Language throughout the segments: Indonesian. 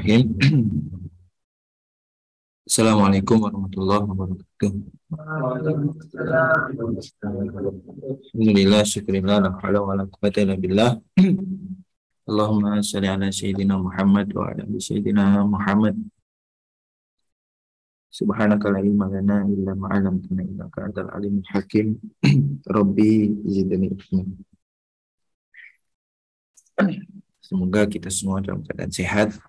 Bismillahirrahmanirrahim. Assalamualaikum warahmatullahi wabarakatuh. Alhamdulillah, syukurillah, la haula wa la quwwata illa billah. Allahumma shalli ala sayyidina Muhammad wa ala ali sayyidina Muhammad. Subhanaka la ilma lana illa ma 'allamtana innaka antal alimul hakim. Rabbi zidni ilma. Semoga kita semua dalam keadaan sehat.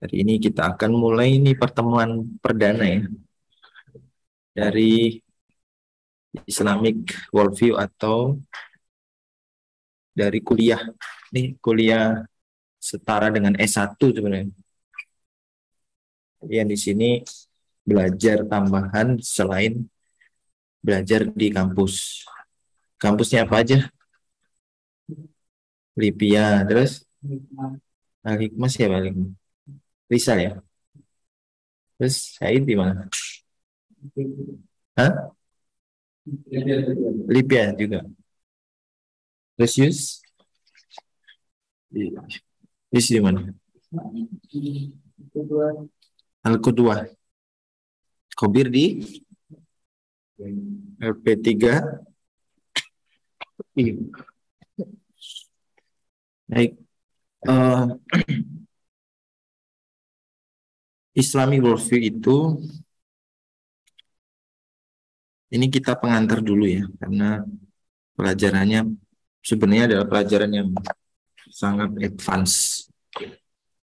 Hari ini kita akan mulai pertemuan perdana ya dari Islamic Worldview atau dari kuliah. Ini kuliah setara dengan S1 sebenarnya. Yang di sini belajar tambahan selain belajar di kampus. Kampusnya apa aja? Lipia, terus Al-Hikmah siapa lagi? Rizal ya. Terus Said di mana? Hah? Lipia juga. Terus Yus di mana? Al-Qudwah. Kobir di LP3. Baik. Islamic Worldview itu ini kita pengantar dulu ya, karena pelajarannya sebenarnya adalah pelajaran yang sangat advance.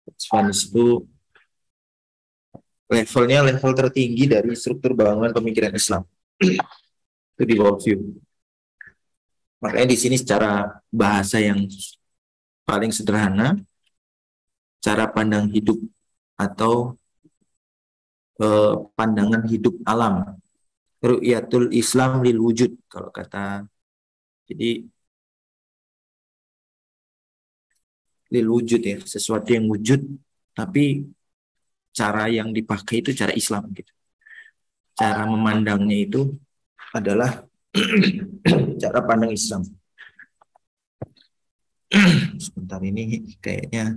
Advance itu levelnya level tertinggi dari struktur bangunan pemikiran Islam. Itu di worldview. Makanya di sini secara bahasa yang paling sederhana, cara pandang hidup atau pandangan hidup alam, ru'yatul Islam lil wujud kalau kata. Jadi lil wujud ya, sesuatu yang wujud tapi cara yang dipakai itu cara Islam gitu. Cara memandangnya itu adalah cara pandang Islam. Sebentar ini kayaknya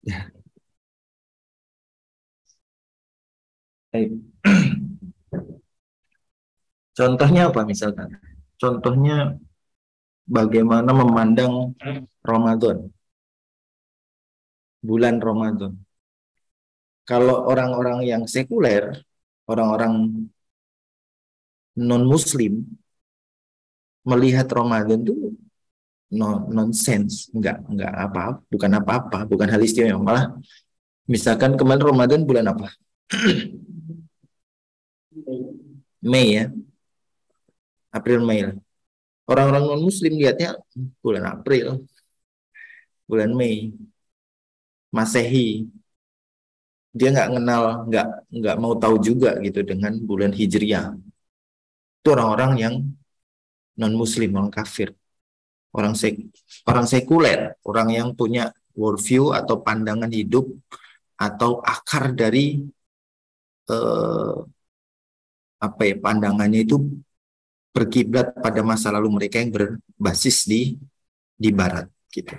ya. Contohnya apa misalkan? Contohnya bagaimana memandang Ramadan, bulan Ramadan. Kalau orang-orang yang sekuler, orang-orang non-Muslim melihat Ramadan itu nonsense, enggak apa-apa, bukan hal istimewa. Malah misalkan kemarin Ramadan bulan apa? Mei ya, April Mei. Orang-orang non Muslim lihatnya bulan April, bulan Mei, Masehi. Dia nggak mau tahu juga gitu dengan bulan Hijriah. Itu orang-orang yang non Muslim, orang kafir, orang sekuler, orang yang punya worldview atau pandangan hidup atau akar dari pandangannya itu berkiblat pada masa lalu mereka yang berbasis di Barat gitu.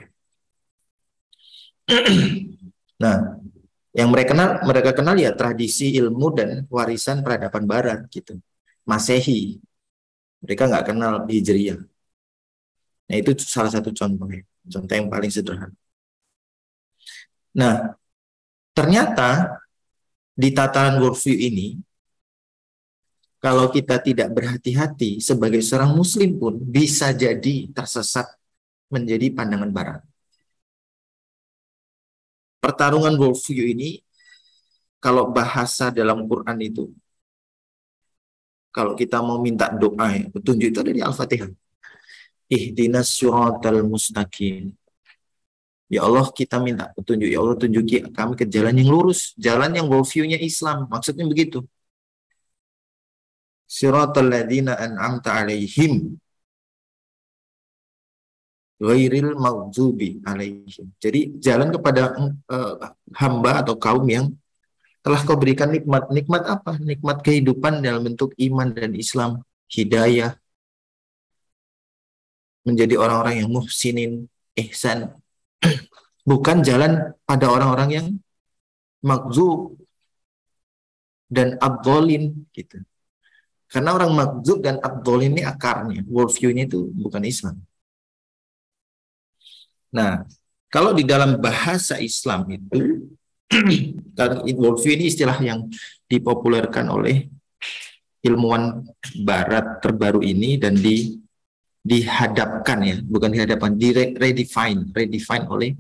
Nah, yang mereka kenal ya tradisi ilmu dan warisan peradaban Barat gitu. Masehi. Mereka nggak kenal Hijriah. Nah, itu salah satu contohnya. Contoh yang paling sederhana. Nah, ternyata di tataran worldview ini, kalau kita tidak berhati-hati sebagai seorang Muslim pun bisa jadi tersesat menjadi pandangan Barat. Pertarungan worldview ini, kalau bahasa dalam Quran itu, kalau kita mau minta doa, ya, petunjuk itu ada di Al-Fatihah. Ihdinas syiratal mustaqim. Ya Allah, kita minta petunjuk. Ya Allah, tunjuki kami ke jalan yang lurus, jalan yang worldview-nya Islam. Maksudnya begitu. Syiratal ladzina an'amta alaihim ghairil maghdubi alaihim. Jadi jalan kepada hamba atau kaum yang telah kau berikan nikmat. Nikmat apa? Nikmat kehidupan dalam bentuk iman dan Islam, hidayah, menjadi orang-orang yang muhsinin, ihsan. Bukan jalan pada orang-orang yang makzub dan abdolin gitu. Karena orang makzub dan abdolin ini akarnya, worldview-nya itu bukan Islam. Nah, kalau di dalam bahasa Islam itu, worldview ini istilah yang dipopulerkan oleh ilmuwan Barat terbaru ini dan dihadapkan ya, bukan dihadapkan, redefine oleh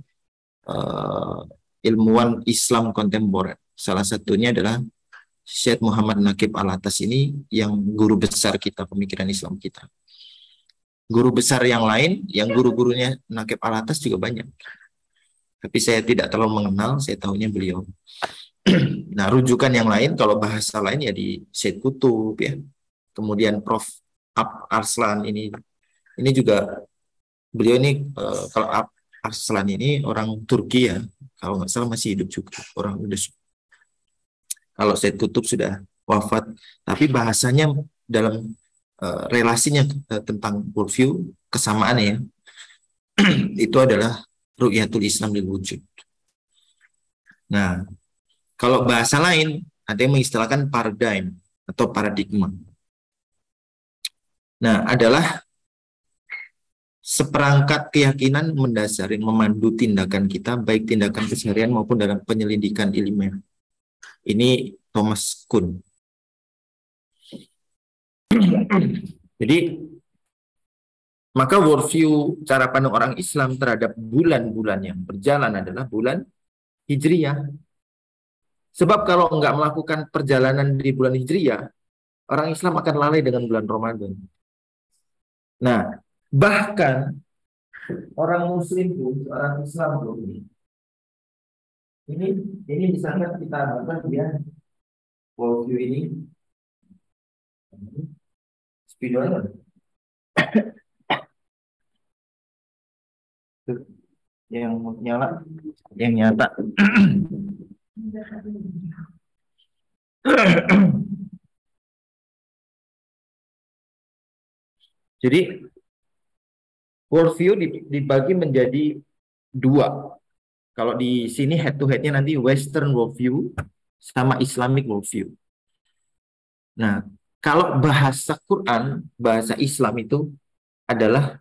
uh, ilmuwan Islam kontemporer. Salah satunya adalah Syekh Muhammad Naqib Al-Atas ini yang guru besar kita, pemikiran Islam kita. Guru besar yang lain, yang guru-gurunya Naqib Al-Atas juga banyak. Tapi saya tidak terlalu mengenal, saya tahunya beliau. Nah, rujukan yang lain, kalau bahasa lain ya di Syed Qutb ya. Kemudian Prof. Arslan ini juga, beliau ini kalau Arslan ini orang Turki ya, kalau nggak salah masih hidup juga, orang udah. Kalau Syed Qutb sudah wafat, tapi bahasanya dalam relasinya tentang worldview kesamaan ya, itu adalah ru'yatul Islam lil wujud. Nah, kalau bahasa lain ada yang mengistilahkan paradigm atau paradigma. Nah, adalah seperangkat keyakinan mendasari memandu tindakan kita, baik tindakan keseharian maupun dalam penyelidikan ilmiah. Ini Thomas Kuhn. Jadi, maka worldview cara pandang orang Islam terhadap bulan-bulan yang berjalan adalah bulan Hijriyah. Sebab kalau nggak melakukan perjalanan di bulan Hijriyah, orang Islam akan lalai dengan bulan Ramadan. Nah, bahkan orang Muslim pun, orang Islam pun ini misalnya kita apa dia worldview ini spidol yang nyala, yang nyata. Jadi worldview dibagi menjadi dua. Kalau di sini head to headnya nanti Western worldview sama Islamic worldview. Nah, kalau bahasa Quran, bahasa Islam itu adalah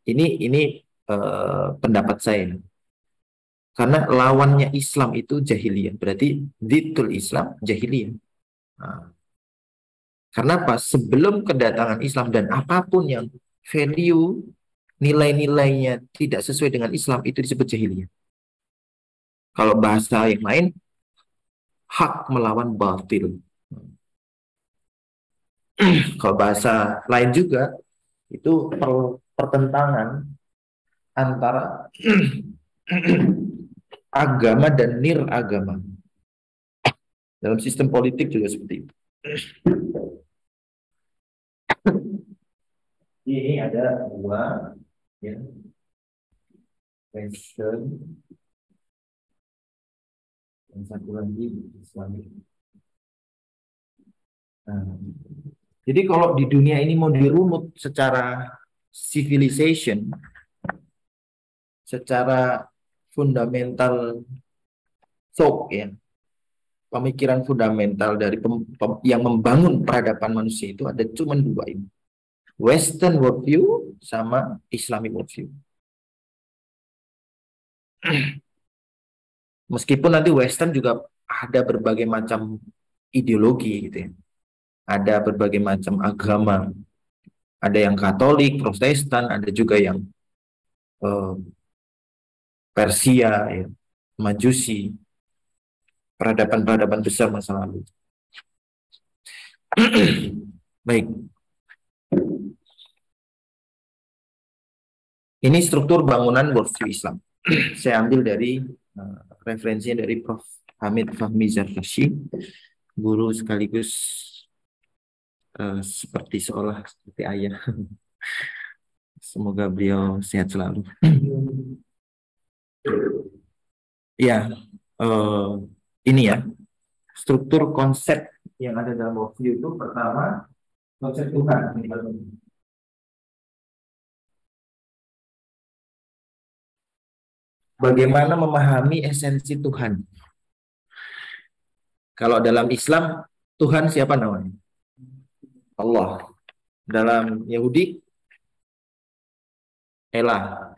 ini pendapat saya. Karena lawannya Islam itu jahiliyah, berarti ditul Islam jahiliyah. Nah, karena apa? Sebelum kedatangan Islam dan apapun yang value nilai-nilainya tidak sesuai dengan Islam itu disebut jahiliyah. Kalau bahasa yang lain, hak melawan batil. Kalau bahasa lain juga itu pertentangan antara agama dan niragama. Dalam sistem politik juga seperti itu. Ini ada dua ya, Western dan satu lagi Islamic. Nah, jadi kalau di dunia ini mau dirunut secara civilization, secara fundamental thought ya, pemikiran fundamental dari yang membangun peradaban manusia itu ada cuma dua ini. Western worldview sama Islamic worldview. Meskipun nanti Western juga ada berbagai macam ideologi gitu ya. Ada berbagai macam agama. Ada yang Katolik, Protestan, ada juga yang Persia, ya, Majusi, peradaban-peradaban besar masa lalu. Baik. Ini struktur bangunan worldview Islam. Saya ambil dari referensinya dari Prof. Hamid Fahmi Zarkashi, guru sekaligus seperti ayah. Semoga beliau sehat selalu. Ya, eh, ini ya, struktur konsep yang ada dalam worldview itu pertama konsep Tuhan. Bagaimana memahami esensi Tuhan? Kalau dalam Islam, Tuhan siapa namanya? Allah. Dalam Yahudi, Elah,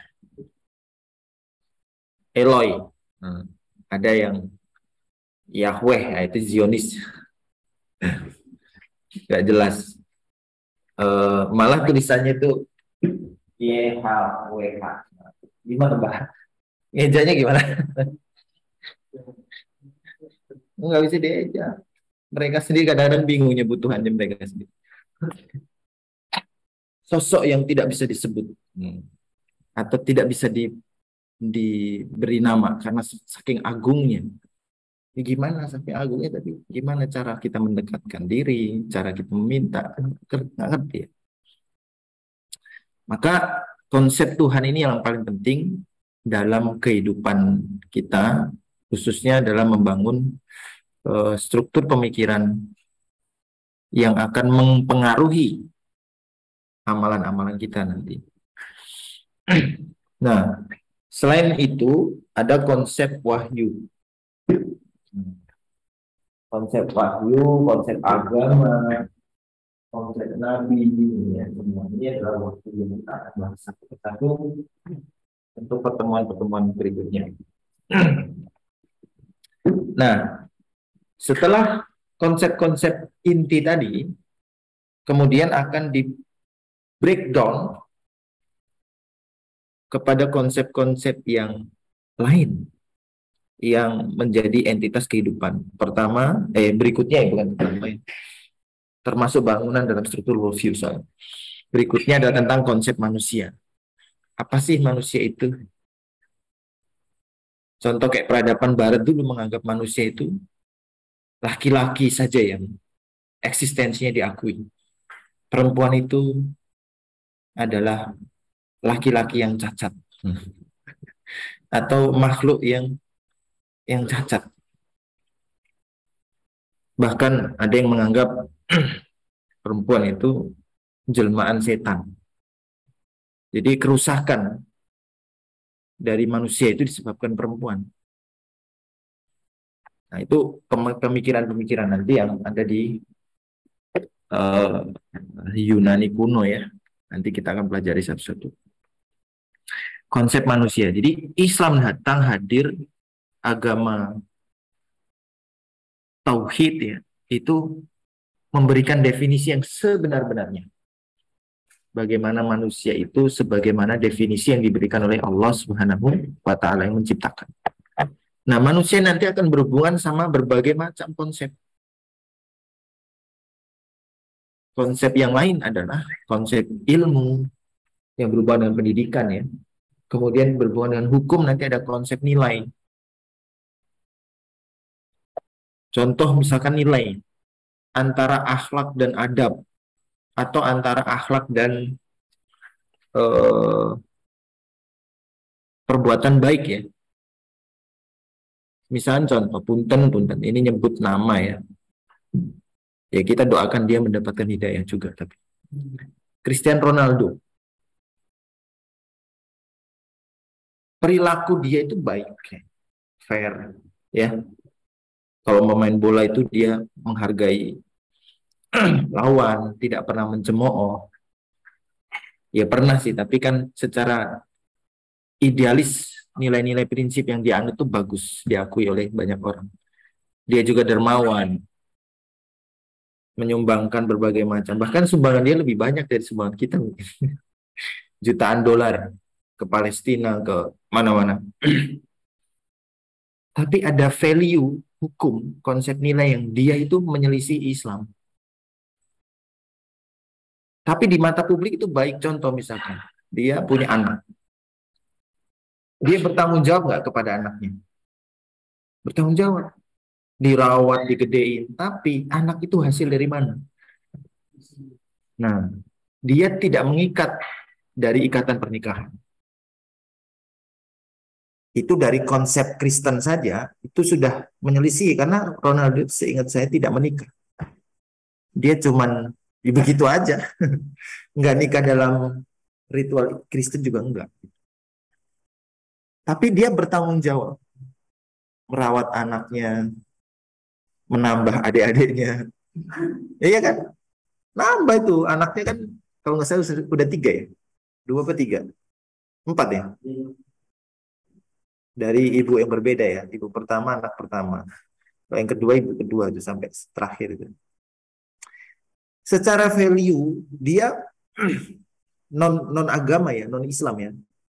Eloi. Hmm. Ada yang Yahweh, nah itu Zionis, nggak jelas. Malah tulisannya itu YHWH. Gimana, Mbak? Ngejanya gimana? Nggak bisa dieja. Mereka sendiri kadang-kadang bingung nyebut Tuhannya mereka sendiri. Sosok yang tidak bisa disebut. Atau tidak bisa diberi nama karena saking agungnya. Ya gimana saking agungnya, tapi gimana cara kita mendekatkan diri, cara kita meminta, kan nggak ngerti ya. Maka konsep Tuhan ini yang paling penting dalam kehidupan kita, khususnya dalam membangun struktur pemikiran yang akan mempengaruhi amalan-amalan kita nanti. Nah, selain itu ada konsep wahyu. Konsep wahyu, konsep agama, konsep nabi, ya, semuanya adalah waktu yang kita akan bahas satu persatu untuk pertemuan-pertemuan berikutnya. Nah, setelah konsep-konsep inti tadi, kemudian akan di breakdown kepada konsep-konsep yang lain yang menjadi entitas kehidupan. Pertama, berikutnya ya, bukan pertama ya, termasuk bangunan dalam struktur worldview. Berikutnya adalah tentang konsep manusia. Apa sih manusia itu? Contoh kayak peradaban barat dulu menganggap manusia itu laki-laki saja yang eksistensinya diakui. Perempuan itu adalah laki-laki yang cacat. Atau makhluk yang cacat. Bahkan ada yang menganggap perempuan itu jelmaan setan. Jadi kerusakan dari manusia itu disebabkan perempuan. Nah, itu pemikiran-pemikiran nanti yang ada di uh, Yunani kuno ya. Nanti kita akan pelajari satu-satu. Konsep manusia. Jadi Islam datang hadir agama tauhid ya. Itu memberikan definisi yang sebenar-benarnya. Bagaimana manusia itu sebagaimana definisi yang diberikan oleh Allah Subhanahu wa taala yang menciptakan. Nah, manusia nanti akan berhubungan sama berbagai macam konsep. Konsep yang lain adalah konsep ilmu yang berhubungan dengan pendidikan ya. Kemudian berhubungan dengan hukum nanti ada konsep nilai. Contoh misalkan nilai antara akhlak dan adab atau antara akhlak dan eh, perbuatan baik ya. Misalnya contoh punten punten ini nyebut nama ya. Ya kita doakan dia mendapatkan hidayah juga tapi Cristiano Ronaldo perilaku dia itu baik, fair ya. Kalau memain bola itu dia menghargai lawan, tidak pernah mencemooh. Ya pernah sih, tapi kan secara idealis nilai-nilai prinsip yang dia anut itu bagus, diakui oleh banyak orang. Dia juga dermawan, menyumbangkan berbagai macam. Bahkan sumbangan dia lebih banyak dari sumbangan kita. Jutaan dolar ke Palestina, ke mana-mana. Tapi ada value hukum, konsep nilai yang dia itu menyelisih Islam. Tapi di mata publik itu baik. Contoh misalkan, dia punya anak. Dia bertanggung jawab nggak kepada anaknya? Bertanggung jawab. Dirawat, digedein. Tapi anak itu hasil dari mana? Nah, dia tidak mengikat dari ikatan pernikahan. Itu dari konsep Kristen saja itu sudah menyelisih karena Ronaldo seingat saya tidak menikah. Dia cuman begitu aja, nggak nikah dalam ritual Kristen juga enggak. Tapi dia bertanggung jawab merawat anaknya, menambah adik-adiknya. Iya kan? Nambah itu anaknya kan kalau nggak salah udah tiga ya, dua apa tiga, empat ya. Dari ibu yang berbeda ya, ibu pertama anak pertama, kalau yang kedua ibu kedua itu sampai terakhir itu. Secara value dia non non agama ya, non Islam ya,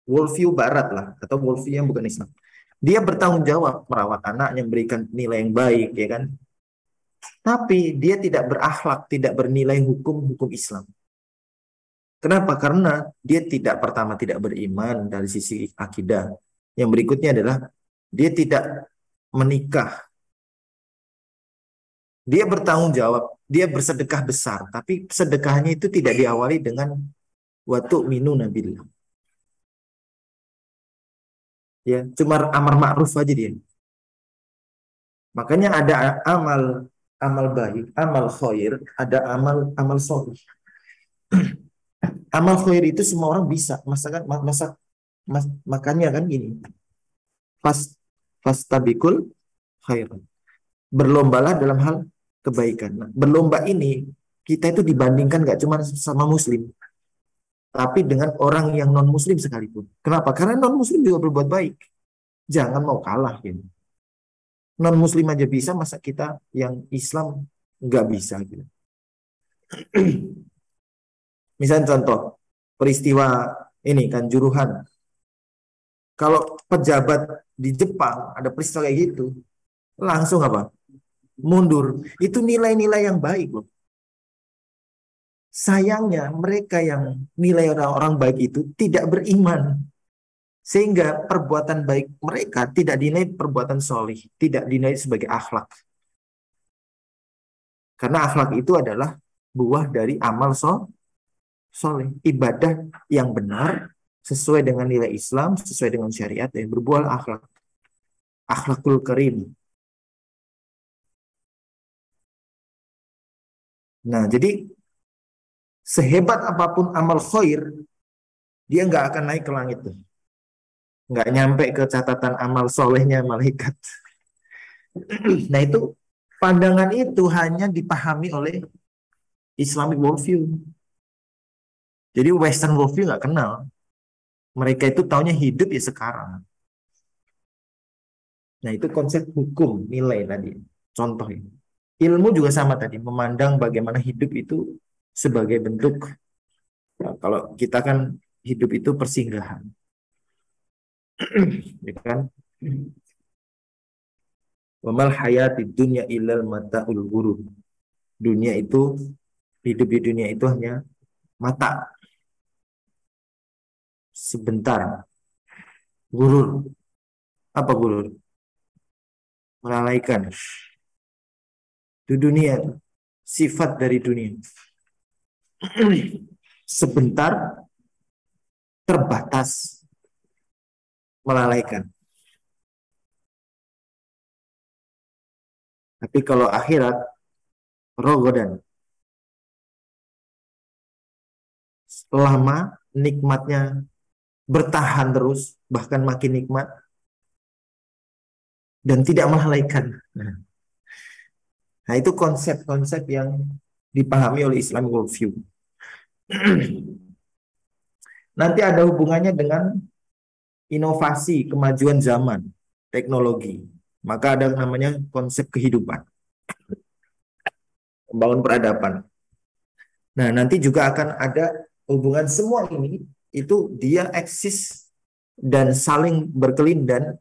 worldview Barat lah atau worldview yang bukan Islam. Dia bertanggung jawab merawat anaknya, memberikan nilai yang baik ya kan. Tapi dia tidak berakhlak, tidak bernilai hukum Islam. Kenapa? Karena dia tidak pertama tidak beriman dari sisi akidah. Yang berikutnya adalah dia tidak menikah. Dia bertanggung jawab, dia bersedekah besar, tapi sedekahnya itu tidak diawali dengan watu minu nabil. Ya, cuma amar ma'ruf aja dia. Makanya ada amal baik, amal khair, ada amal soleh. Amal khair itu semua orang bisa. Makanya kan gini. Fastabikul khair. Berlombalah dalam hal kebaikan. Nah, berlomba ini kita itu dibandingkan gak cuma sama muslim, tapi dengan orang yang non muslim sekalipun. Kenapa? Karena non muslim juga berbuat baik. Jangan mau kalah gitu. Non muslim aja bisa, masa kita yang Islam nggak bisa gitu. Misalnya contoh peristiwa ini kan Juruhan. Kalau pejabat di Jepang ada peristiwa kayak gitu, langsung apa? Mundur. Itu nilai-nilai yang baik loh. Sayangnya mereka yang nilai orang-orang baik itu tidak beriman. Sehingga perbuatan baik mereka tidak dinilai perbuatan solih, tidak dinilai sebagai akhlak. Karena akhlak itu adalah buah dari amal soleh, ibadah yang benar sesuai dengan nilai Islam, sesuai dengan syariat yang berbuah akhlak, akhlakul karim. Nah, jadi sehebat apapun amal khair, dia nggak akan naik ke langit tuh, nggak nyampe ke catatan amal solehnya malaikat. Nah itu pandangan itu hanya dipahami oleh Islamic worldview. Jadi Western worldview nggak kenal. Mereka itu taunya hidup ya sekarang. Nah itu konsep hukum nilai tadi. Contoh ini. Ilmu juga sama tadi. Memandang bagaimana hidup itu sebagai bentuk. Nah, kalau kita kan hidup itu persinggahan. Ya kan? Wamal hayati dunya illal mata'ul ghurur. Dunia itu, hidup di dunia itu hanya mata. Sebentar. Gurur. Apa gurur? Melalaikan. Itu dunia. Sifat dari dunia. Sebentar. Terbatas. Melalaikan. Tapi kalau akhirat, rogodan. Lama, nikmatnya bertahan terus, bahkan makin nikmat, dan tidak melalaikan. Nah, itu konsep-konsep yang dipahami oleh Islam worldview. Nanti ada hubungannya dengan inovasi, kemajuan zaman, teknologi. Maka ada namanya konsep kehidupan, membangun peradaban. Nah, nanti juga akan ada hubungan semua ini, itu dia eksis dan saling berkelindan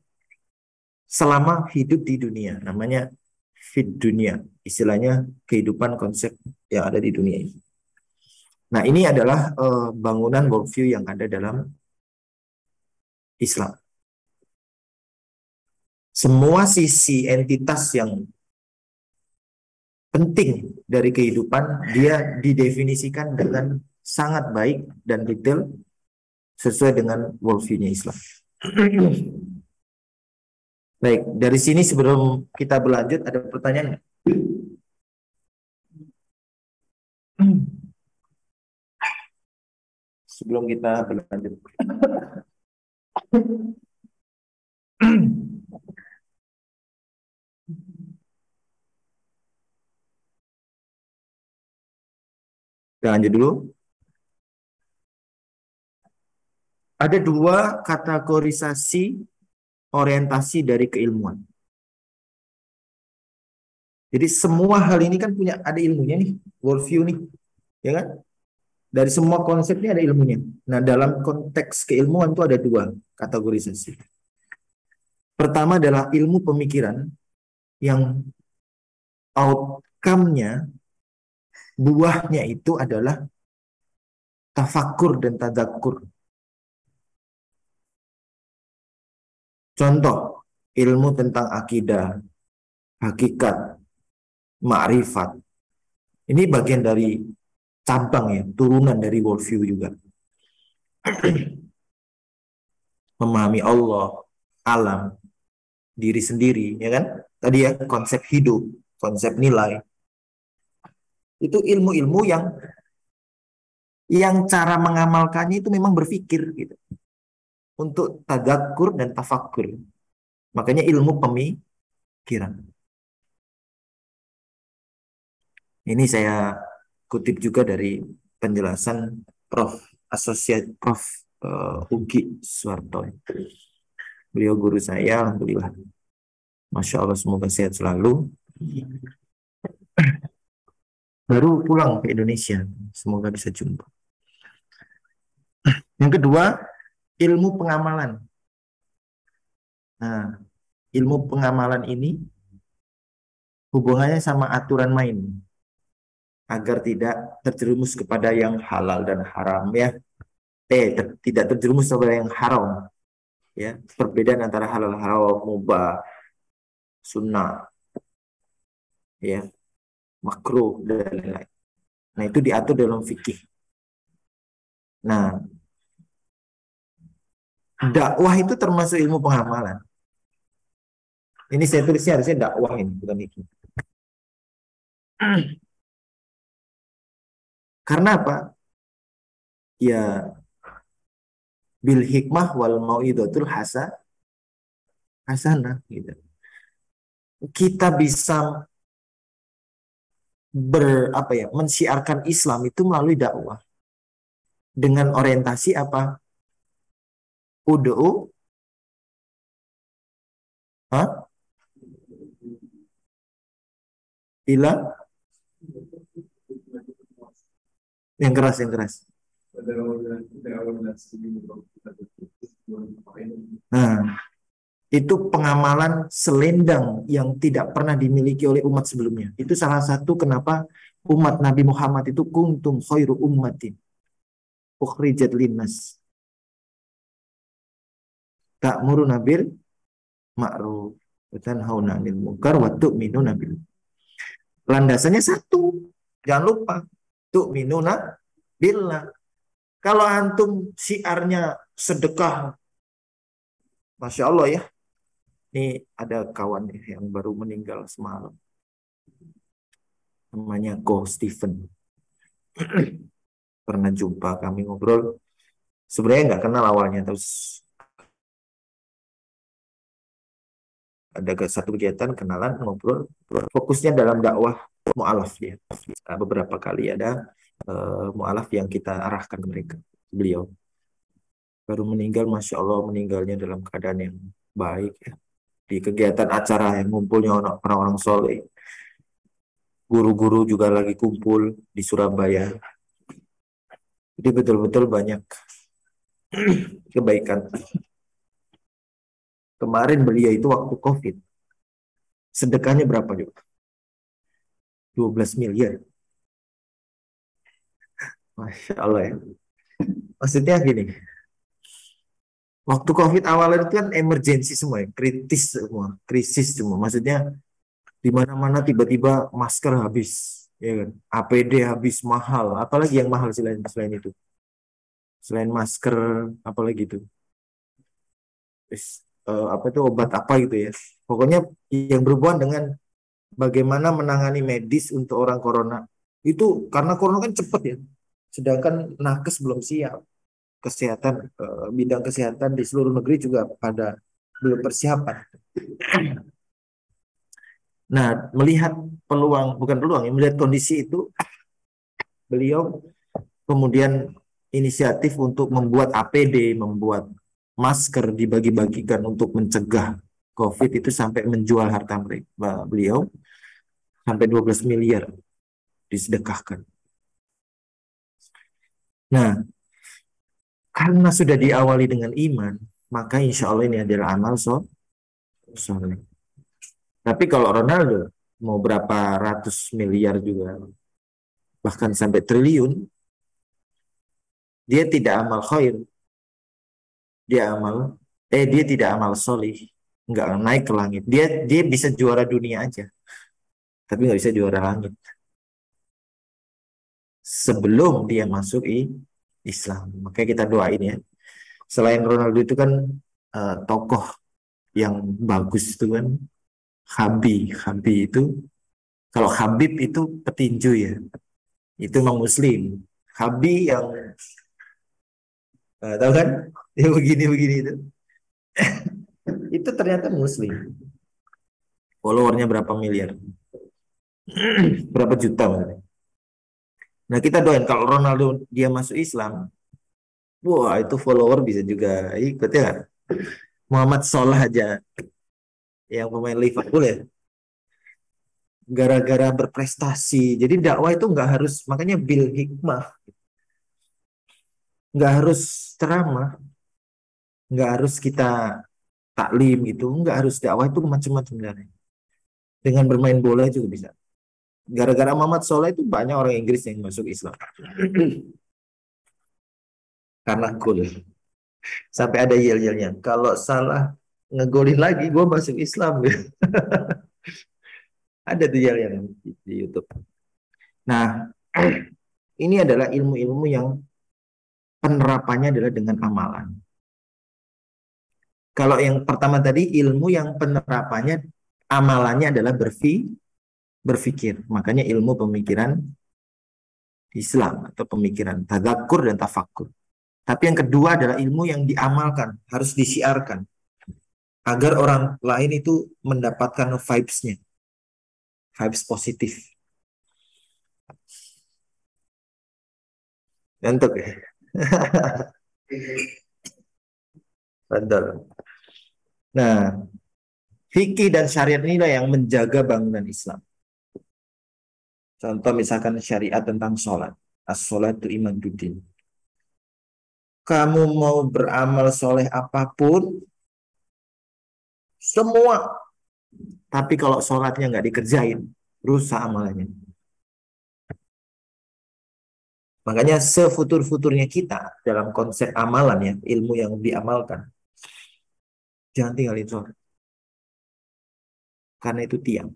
selama hidup di dunia. Namanya fit dunia, istilahnya kehidupan konsep yang ada di dunia ini. Nah, ini adalah bangunan worldview yang ada dalam Islam. Semua sisi entitas yang penting dari kehidupan dia didefinisikan dengan sangat baik dan detail sesuai dengan worldview-nya Islam. Baik, dari sini sebelum kita berlanjut ada pertanyaan nggak? Sebelum kita berlanjut. Kita lanjut dulu. Ada dua kategorisasi orientasi dari keilmuan. Jadi semua hal ini kan punya ada ilmunya nih, worldview nih, ya kan? Dari semua konsep ini ada ilmunya. Nah, dalam konteks keilmuan itu ada dua kategorisasi. Pertama adalah ilmu pemikiran yang outcome-nya, buahnya itu adalah tafakur dan tadakur. Contoh, ilmu tentang akidah, hakikat, ma'rifat. Ini bagian dari cabang ya, turunan dari worldview juga. Memahami Allah, alam, diri sendiri, ya kan? Tadi ya, konsep hidup, konsep nilai. Itu ilmu-ilmu yang cara mengamalkannya itu memang berpikir gitu. Untuk tadakur dan tafakur. Makanya ilmu pemikiran. Ini saya kutip juga dari penjelasan Prof. Prof. Ugi Suwarto. Beliau guru saya, alhamdulillah. Masya Allah, semoga sehat selalu. Baru pulang ke Indonesia, semoga bisa jumpa. Yang kedua, ilmu pengamalan. Nah, ilmu pengamalan ini hubungannya sama aturan main agar tidak terjerumus kepada yang halal dan haram ya. Tidak terjerumus kepada yang haram ya. Perbedaan antara halal haram, mubah, sunnah ya, makruh dan lain-lain. Nah, itu diatur dalam fikih. Nah, dakwah itu termasuk ilmu pengamalan. Ini saya tulisnya harusnya dakwah ini, bukan itu. Karena apa? Ya, bil hikmah wal mau'idotul hasanah gitu. Kita bisa mensiarkan Islam itu melalui dakwah dengan orientasi apa? Ud'u, ha? Ila yang keras yang keras. Nah, itu pengamalan selendang yang tidak pernah dimiliki oleh umat sebelumnya. Itu salah satu kenapa umat Nabi Muhammad itu kuntum khairu ummatin ukhrijat linnas. Ta'muruna bil ma'ruf wa tanhauna 'anil munkar wa tu'minuna bil. Landasannya satu. Jangan lupa tu'minuna billah. Kalau antum siarnya sedekah, Masya Allah ya. Ini ada kawan yang baru meninggal semalam. Namanya Ko Stephen. Pernah jumpa kami ngobrol. Sebenarnya nggak kenal awalnya. Terus ada satu kegiatan kenalan ngobrol. Fokusnya dalam dakwah mu'alaf ya. Beberapa kali ada mu'alaf yang kita arahkan ke mereka. Beliau baru meninggal, Masya Allah, meninggalnya dalam keadaan yang baik ya. Di kegiatan acara yang ngumpulnya orang-orang soleh. Guru-guru juga lagi kumpul di Surabaya. Jadi betul-betul banyak kebaikan. Kemarin beliau itu waktu COVID, sedekahnya berapa juga? 12 miliar. Masya Allah ya. Maksudnya gini, waktu COVID awal itu kan emergensi semua ya, kritis semua, krisis semua. Maksudnya di mana-mana tiba-tiba masker habis, ya kan? APD habis mahal, apalagi yang mahal selain itu. Selain masker, apalagi itu. apa itu obat apa gitu ya. Pokoknya yang berhubungan dengan bagaimana menangani medis untuk orang corona. Itu karena corona kan cepet ya. Sedangkan nakes belum siap. Kesehatan, bidang kesehatan di seluruh negeri juga pada belum persiapan. Nah, melihat peluang, bukan peluang, ya, melihat kondisi itu, beliau kemudian inisiatif untuk membuat APD, membuat masker dibagi-bagikan untuk mencegah COVID itu sampai menjual harta mereka. Beliau sampai 12 miliar disedekahkan. Nah, karena sudah diawali dengan iman, maka insya Allah ini adalah amal soleh. Tapi kalau Ronaldo mau berapa ratus miliar juga, bahkan sampai triliun, dia tidak amal khair, dia tidak amal soleh, nggak naik ke langit. Dia bisa juara dunia aja, tapi nggak bisa juara langit. Sebelum dia masuk Islam, makanya kita doain ya. Selain Ronaldo itu kan tokoh yang bagus itu kan Habib itu, kalau Habib itu petinju ya, itu memang Muslim. Habib yang tahu kan, ya begini-begini itu ternyata Muslim. Followernya berapa miliar, berapa juta maksudnya. Nah kita doain kalau Ronaldo dia masuk Islam, wah itu follower bisa juga ikut ya kan? Muhammad Salah aja yang pemain Liverpool ya, gara-gara berprestasi. Jadi dakwah itu nggak harus, makanya bil hikmah, nggak harus ceramah, nggak harus kita taklim gitu, nggak harus dakwah itu macam-macam sebenarnya. Dengan bermain bola juga bisa. Gara-gara Muhammad Salah itu banyak orang Inggris yang masuk Islam karena gol. Sampai ada yel-yelnya. Kalau salah ngegolin lagi, gue masuk Islam. Ada tuh yel-yel di YouTube. Nah, ini adalah ilmu-ilmu yang penerapannya adalah dengan amalan. Kalau yang pertama tadi ilmu yang penerapannya amalannya adalah berpikir. Makanya ilmu pemikiran Islam atau pemikiran tadzakur dan tafakur. Tapi yang kedua adalah ilmu yang diamalkan, harus disiarkan agar orang lain itu mendapatkan vibes-nya, vibes positif. Ngantuk ya. Betul. Nah, fikih dan syariat inilah yang menjaga bangunan Islam. Contoh misalkan syariat tentang sholat. As-sholatu imaduddin. Kamu mau beramal soleh apapun, semua. Tapi kalau sholatnya nggak dikerjain, rusak amalannya. Makanya sefutur-futurnya kita dalam konsep amalan ya, ilmu yang diamalkan. Jangan tinggalin sholat. Karena itu tiang.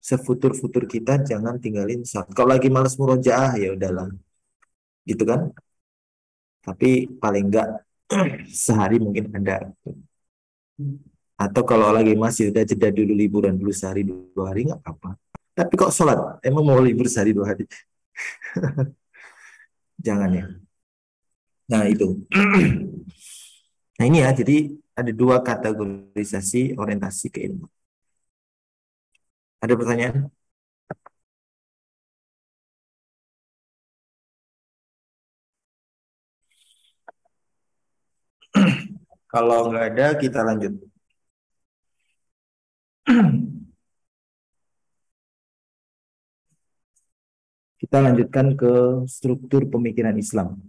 Sefutur-futur kita jangan tinggalin sholat. Kalau lagi malas murojaah ya udahlah. Gitu kan? Tapi paling enggak sehari mungkin ada. Atau kalau lagi masih udah jeda dulu liburan dulu sehari 2 hari nggak apa-apa. Tapi kok sholat? Emang mau libur sehari 2 hari? Jangan ya. Nah itu. Nah ini ya, jadi ada 2 kategorisasi orientasi ke ilmu. Ada pertanyaan? Kalau nggak ada, kita lanjut. Kita lanjutkan ke struktur pemikiran Islam.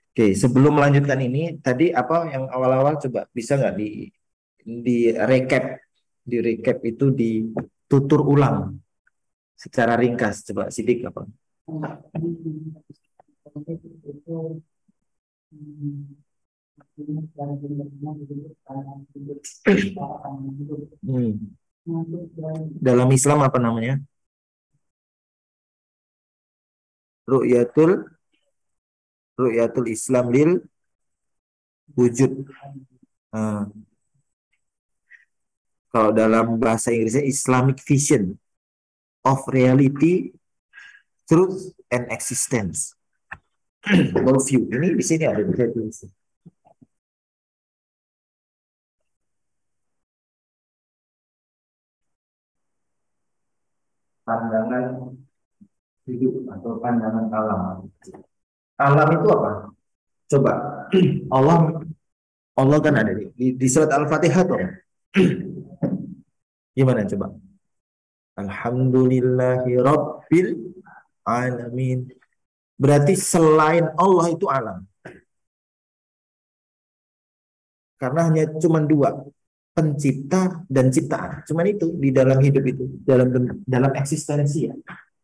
Oke, sebelum melanjutkan ini, tadi apa yang awal-awal coba bisa nggak di recap, di recap itu ditutur ulang secara ringkas. Coba Sidik apa? Hmm. Dalam Islam apa namanya? Ru'yatul Ru'yatul Islam lil wujud. Eh, Kalau dalam bahasa Inggrisnya Islamic Vision of Reality, Truth and Existence. Worldview. Ini di sini ada bisa tulis. Pandangan hidup atau pandangan alam. Alam itu apa? Coba. Allah Allah kan ada di surat Al-Fatihah tuh. Gimana coba? Alhamdulillahi Rabbil Alamin. Berarti selain Allah itu alam. Karena hanya cuma dua, pencipta dan ciptaan. Cuman itu di dalam hidup itu, dalam eksistensi ya.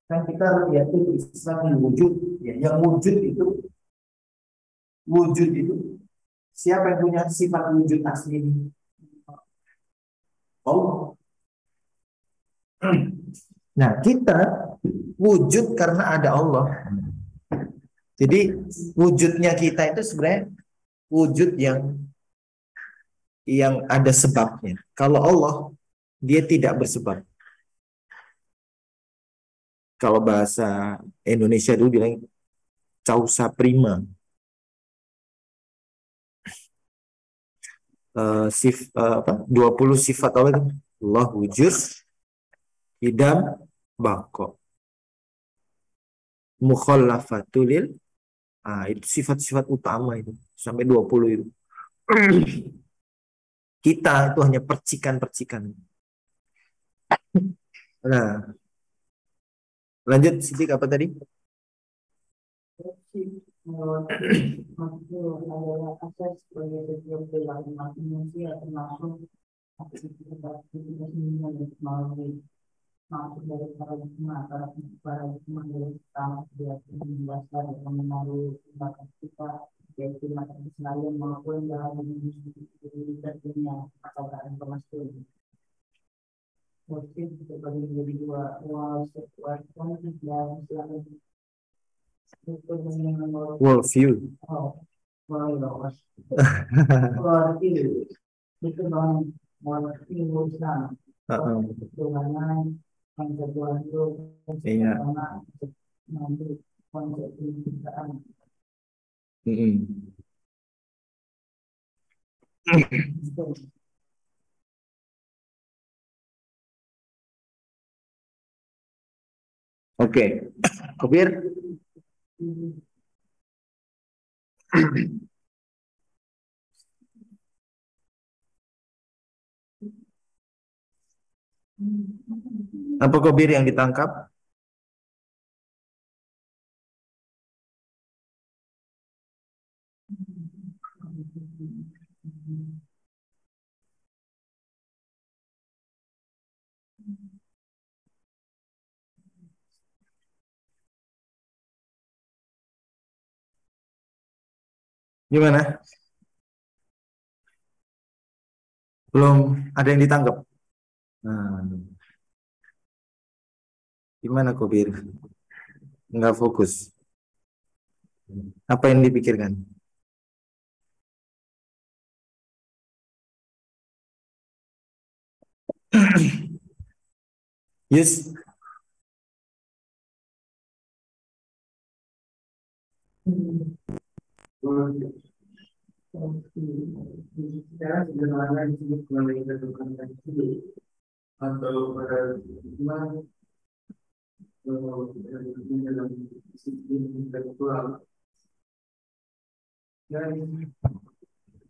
Kan kita lihat itu Islam yang wujud, ya, yang wujud itu siapa yang punya sifat wujud asli ini? Allah. Nah, kita wujud karena ada Allah. Jadi wujudnya kita itu sebenarnya wujud yang ada sebabnya. Kalau Allah, dia tidak bersebab. Kalau bahasa Indonesia dulu bilang causa prima. 20 sifat Allah itu. Allah wujud, idam, bako. Mukhallafatulil. Itu sifat-sifat utama itu. Sampai 20 itu. Kita itu hanya percikan-percikan. Nah, lanjut Sidik apa tadi? Maksudnya adalah akses sebagai setiap perilaku manusia termasuk aktivitas seniman dan melalui masuk dari paradigma dari pertama dia menjelaskan dan mengenali bakat kita yaitu mata kesalahan maupun dalam mendidik dunia atau informasi. Musik terbagi menjadi dua, kualitas dan silakan Worldview. Itu bang worldview Islam. Dengan penjagoan itu Iya. nanti konsep penciptaan. Oke, Kopir. Apa Kopir yang ditangkap? Gimana? Belum ada yang ditangkap. Nah, gimana Kopir? Nggak fokus. Apa yang dipikirkan? Yes. Sekarang sebenarnya disebut melalui kedudukan atau dalam sistem intelektual dan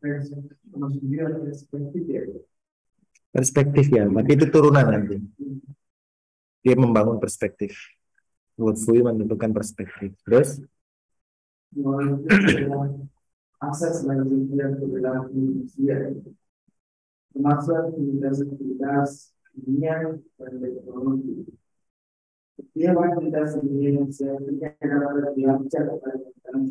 termasuk dia perspektif ya. Perspektif ya, tapi itu turunan nanti. Dia membangun perspektif. Worldview menentukan perspektif. Terus? Akses bagi dia ke dalam manusia, termasuk aktivitas dunia dan ekonomi. Dia aktivitas dunia manusia tidak dapat dilakukan pada dalam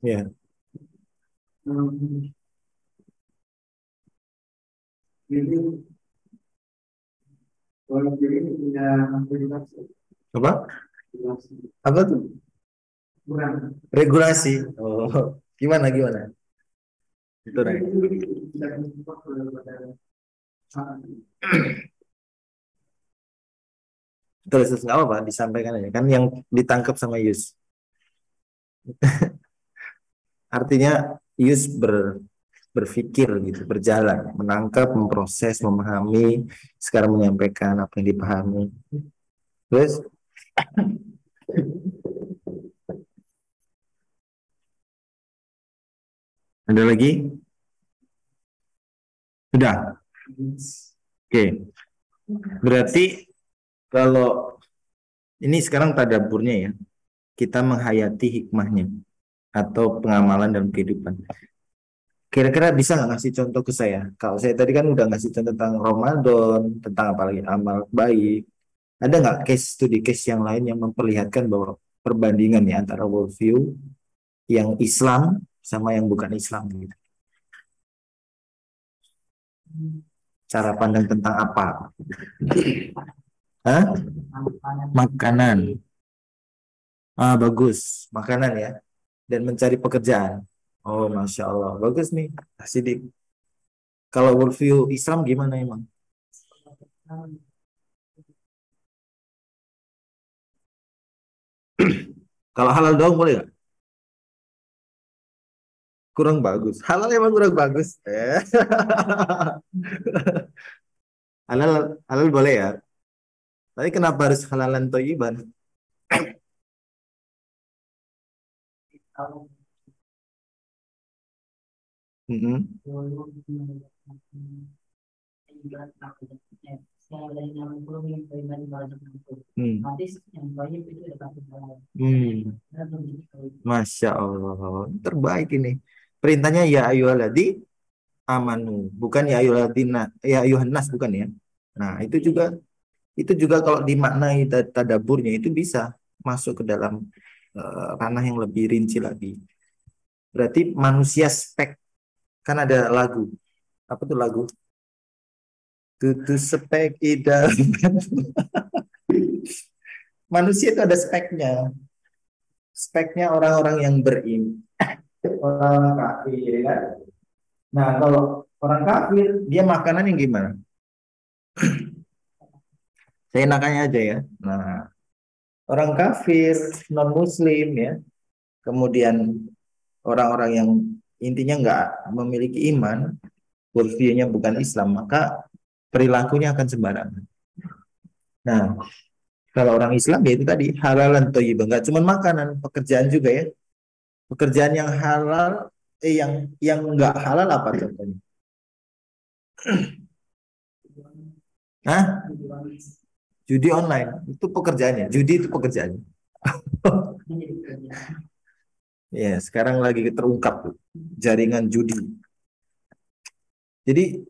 Ya. Jadi kalau ini punya aktivitas Apa? Apa tuh? kurang. Regulasi. Oh, gimana gimana? Itu Kita Ray. itu tidak mensupport kepada Terus nggak apa-apa disampaikan aja kan yang ditangkap sama Yus. Artinya Yus berpikir gitu, berjalan, menangkap, memproses, memahami, sekarang menyampaikan apa yang dipahami. Terus ada lagi? Sudah. Oke. Berarti kalau ini sekarang tadaburnya ya, kita menghayati hikmahnya atau pengamalan dalam kehidupan. Kira-kira bisa nggak ngasih contoh ke saya? Kalau saya tadi kan udah ngasih contoh tentang Ramadan, tentang apalagi amal baik. Ada nggak case studi case yang lain yang memperlihatkan bahwa perbandingan ya antara worldview yang Islam sama yang bukan Islam gitu. Cara pandang tentang apa? Hah? Makanan. Ah, bagus. Makanan ya. Dan mencari pekerjaan. Oh, Masya Allah. Bagus nih. Sidik. Kalau worldview Islam gimana emang? Kalau halal doang boleh nggak? Kurang bagus. Halal emang kurang bagus. Halal, halal boleh ya. Tapi kenapa harus halalan toyiban? kalau Mm-mm. Hmm. Hmm. Masya Allah. Terbaik ini. Perintahnya ya ayyuhalladi amanu. Bukan ya ayyuhalladina, ya ayyuhan nas bukan ya. Nah, itu juga kalau dimaknai tadaburnya itu bisa masuk ke dalam ranah yang lebih rinci lagi. Berarti manusia spek kan ada lagu. Apa tuh lagu? Tutu spek ida. Manusia itu ada speknya. Speknya orang-orang yang orang kafir ya kan. Nah, kalau orang kafir dia makanan yang gimana? Saya nakannya aja ya. Nah, orang kafir, non muslim ya. Kemudian orang-orang yang intinya nggak memiliki iman, worldview-nya bukan Islam, maka perilakunya akan sembarangan. Nah, kalau orang Islam ya itu tadi halalan thayyibah, nggak cuma makanan, pekerjaan juga ya. Pekerjaan yang halal, yang nggak halal apa contohnya? Hah? Judi online itu pekerjaannya. Judi itu pekerjaannya. Ya, sekarang lagi terungkap tuh, jaringan judi. Jadi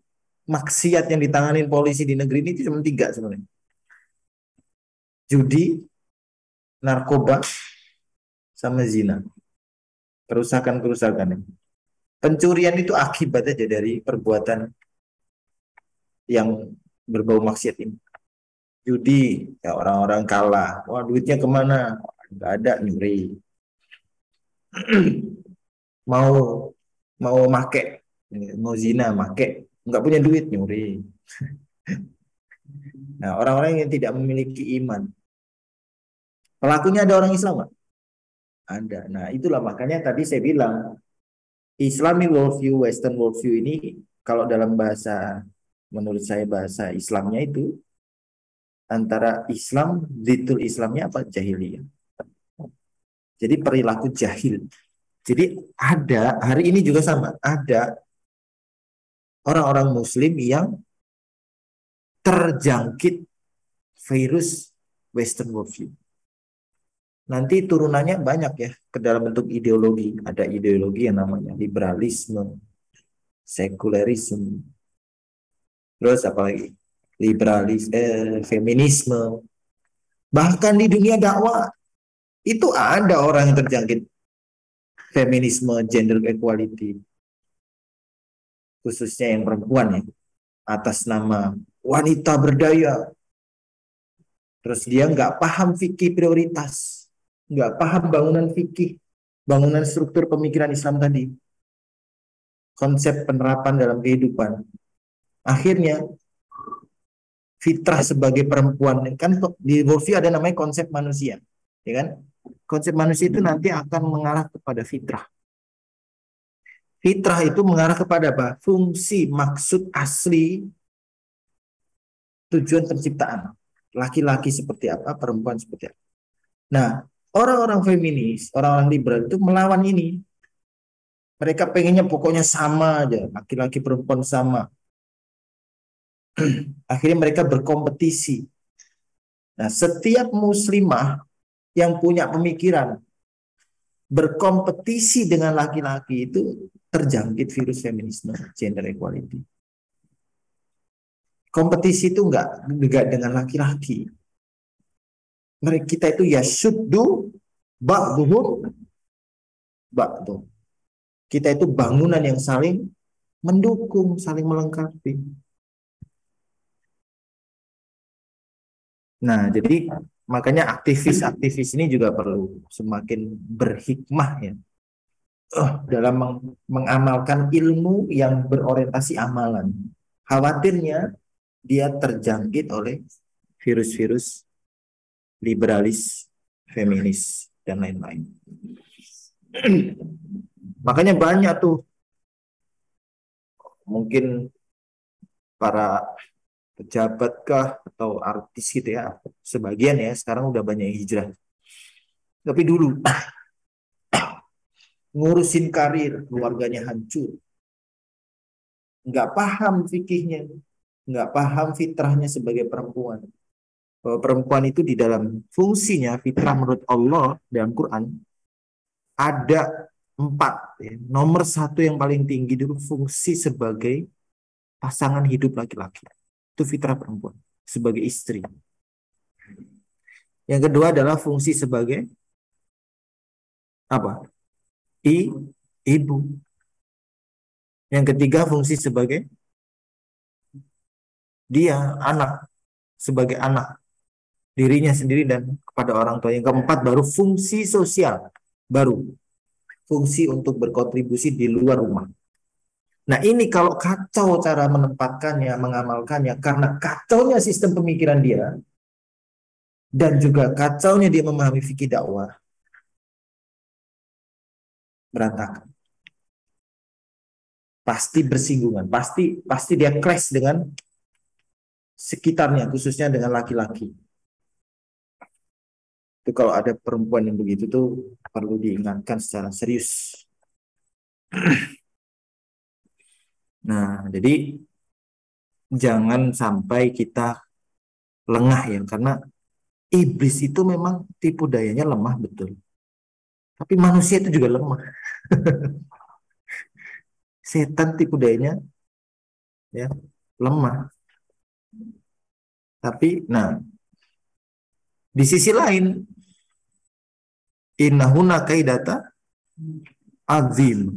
maksiat yang ditanganin polisi di negeri ini cuma tiga sebenarnya. Judi, narkoba, sama zina. Kerusakan-kerusakan. Pencurian itu akibat aja dari perbuatan yang berbau maksiat ini. Judi, ya orang-orang kalah. Wah, duitnya kemana? Nggak ada, nyuri. Mau mau make, mau zina, make. Nggak punya duit, nyuri. Nah, orang-orang yang tidak memiliki iman. Pelakunya ada orang Islam nggak? Ada. Nah, itulah makanya tadi saya bilang, Islamic worldview, Western worldview ini, kalau dalam bahasa, menurut saya bahasa Islamnya itu, antara Islam, zitul Islamnya apa? Jahiliyah. Jadi perilaku jahil. Jadi hari ini juga sama, ada orang-orang muslim yang terjangkit virus Western worldview. Nanti turunannya banyak ya ke dalam bentuk ideologi. Ada ideologi yang namanya liberalisme, sekulerisme, terus apalagi feminisme. Bahkan di dunia dakwah itu ada orang yang terjangkit feminisme, gender equality, khususnya yang perempuan ya, atas nama wanita berdaya. Terus dia nggak paham fikih prioritas. nggak paham bangunan fikih, bangunan struktur pemikiran Islam tadi, konsep penerapan dalam kehidupan. Akhirnya fitrah sebagai perempuan kan di worldview ada namanya konsep manusia, ya kan? Konsep manusia itu nanti akan mengarah kepada fitrah. Fitrah itu mengarah kepada apa? Fungsi, maksud asli, tujuan penciptaan. Laki-laki seperti apa, perempuan seperti apa. Nah, orang-orang feminis, orang-orang liberal itu melawan ini. Mereka pengennya pokoknya sama aja, laki-laki perempuan sama. Akhirnya mereka berkompetisi. Nah, setiap muslimah yang punya pemikiran berkompetisi dengan laki-laki itu terjangkit virus feminisme, gender equality. Kompetisi itu enggak dengan laki-laki. Mereka kita itu ya syuddu ba'duhum ba'du. Kita itu bangunan yang saling mendukung, saling melengkapi. Nah, jadi makanya aktivis-aktivis ini juga perlu semakin berhikmah ya dalam mengamalkan ilmu yang berorientasi amalan. Khawatirnya dia terjangkit oleh virus-virus liberalis, feminis, dan lain-lain. Makanya banyak tuh mungkin para pejabat kah atau artis gitu ya, sebagian ya sekarang udah banyak yang hijrah. Tapi dulu ngurusin karir, keluarganya hancur, nggak paham fikihnya, nggak paham fitrahnya sebagai perempuan. Bahwa perempuan itu di dalam fungsinya fitrah menurut Allah dalam Quran ada 4 ya. Nomor 1 yang paling tinggi dulu fungsi sebagai pasangan hidup laki-laki. Itu fitrah perempuan sebagai istri. Yang kedua adalah fungsi sebagai apa? Ibu. Yang ketiga fungsi sebagai dia anak, sebagai anak dirinya sendiri dan kepada orang tua. Yang keempat baru fungsi sosial, baru fungsi untuk berkontribusi di luar rumah. Nah ini kalau kacau cara menempatkannya, mengamalkannya, karena kacaunya sistem pemikiran dia, dan juga kacaunya dia memahami fikih dakwah, berantakan. Pasti bersinggungan, pasti dia clash dengan sekitarnya, khususnya dengan laki-laki. Itu kalau ada perempuan yang begitu tuh perlu diingatkan secara serius. Nah, jadi jangan sampai kita lengah ya, karena iblis itu memang tipu dayanya lemah betul. Tapi manusia itu juga lemah. Setan tipu dayanya ya lemah. Tapi nah, di sisi lain innahuna kaidata azim.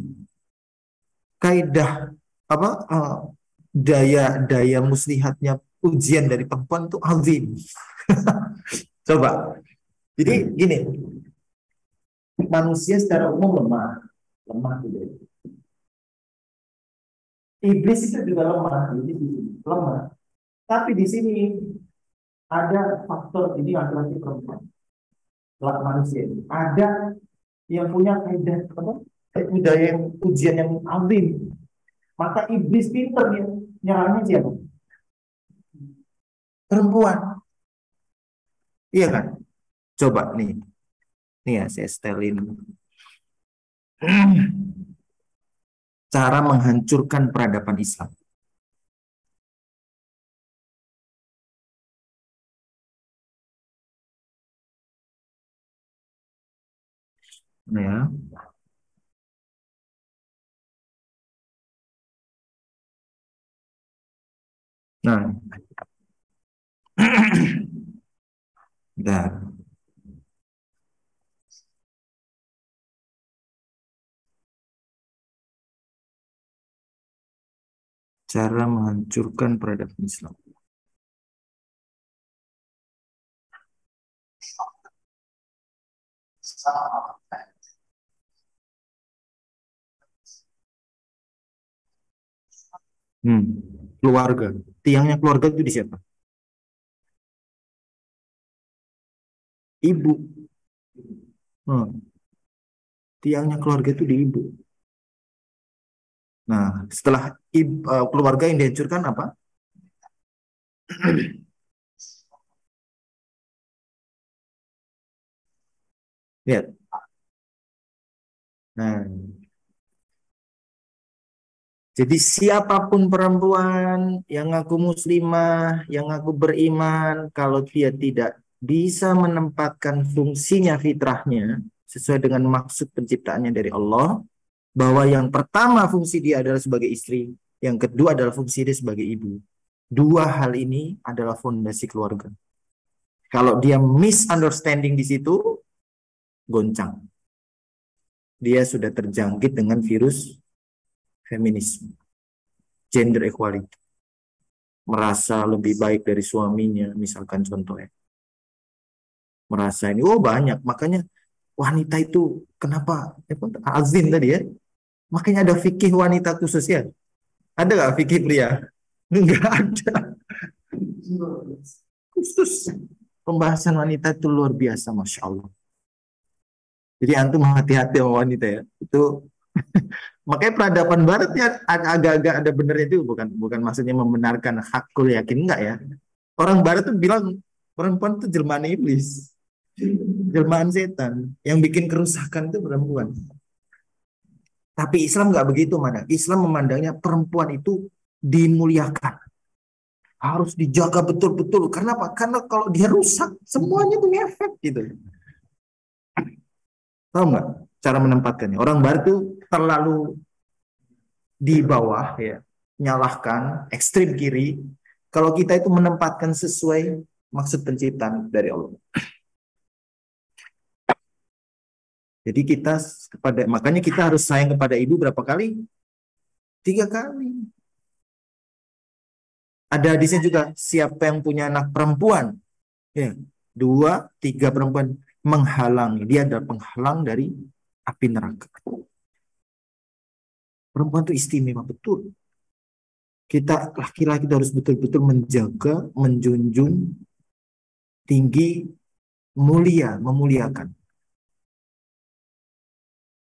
Kaidah apa daya muslihatnya ujian dari perempuan itu azim. Coba. Jadi gini, manusia secara umum lemah gitu. Iblis itu juga lemah. Tapi di sini ada faktor ini laki-laki perempuan, manusia ini. Ada yang punya kaidah apa? Budaya yang ujian yang azim. Maka iblis pinter ya, nyerangnya siapa? Perempuan. Iya kan? Coba nih. Nih ya, saya setelin. Cara menghancurkan peradaban Islam. Ya. Nah. Bentar. Cara menghancurkan peradaban Islam. Hmm. Keluarga. Tiangnya keluarga itu di siapa? Ibu. Hmm. Tiangnya keluarga itu di ibu. Nah, setelah keluarga yang dihancurkan apa? Lihat. Nah, jadi siapapun perempuan yang ngaku muslimah, yang ngaku beriman, kalau dia tidak bisa menempatkan fungsinya fitrahnya sesuai dengan maksud penciptaannya dari Allah, bahwa yang pertama fungsi dia adalah sebagai istri, yang kedua adalah fungsi dia sebagai ibu. Dua hal ini adalah fondasi keluarga. Kalau dia misunderstanding di situ, goncang. Dia sudah terjangkit dengan virus feminisme, gender equality. Merasa lebih baik dari suaminya, misalkan contohnya. Merasa ini, oh banyak. Makanya wanita itu, kenapa? Azin tadi ya. Makanya ada fikih wanita khusus ya. Ada nggak fikih pria? Nggak ada. Khusus. Pembahasan wanita itu luar biasa, Masya Allah. Jadi antum hati-hati sama wanita ya. Itu makanya peradaban barat ya agak-agak ada benernya itu, bukan maksudnya membenarkan hakul yakin, enggak ya. Orang barat tuh bilang perempuan itu jelmaan iblis, jelmaan setan. Yang bikin kerusakan itu perempuan. Tapi Islam nggak begitu, mana? Islam memandangnya perempuan itu dimuliakan, harus dijaga betul-betul. Karena apa? Karena kalau dia rusak, semuanya itu ngefek gitu. Tahu nggak cara menempatkannya? Orang barat itu terlalu di bawah ya, nyalahkan ekstrim kiri. Kalau kita itu menempatkan sesuai maksud penciptaan dari Allah. Jadi makanya kita harus sayang kepada ibu berapa kali? 3 kali. Ada hadisnya juga, siapa yang punya anak perempuan, ya, 2, 3 perempuan menghalangi, dia adalah penghalang dari api neraka. Perempuan itu istimewa betul. Kita laki-laki harus betul-betul menjaga, menjunjung tinggi, mulia, memuliakan.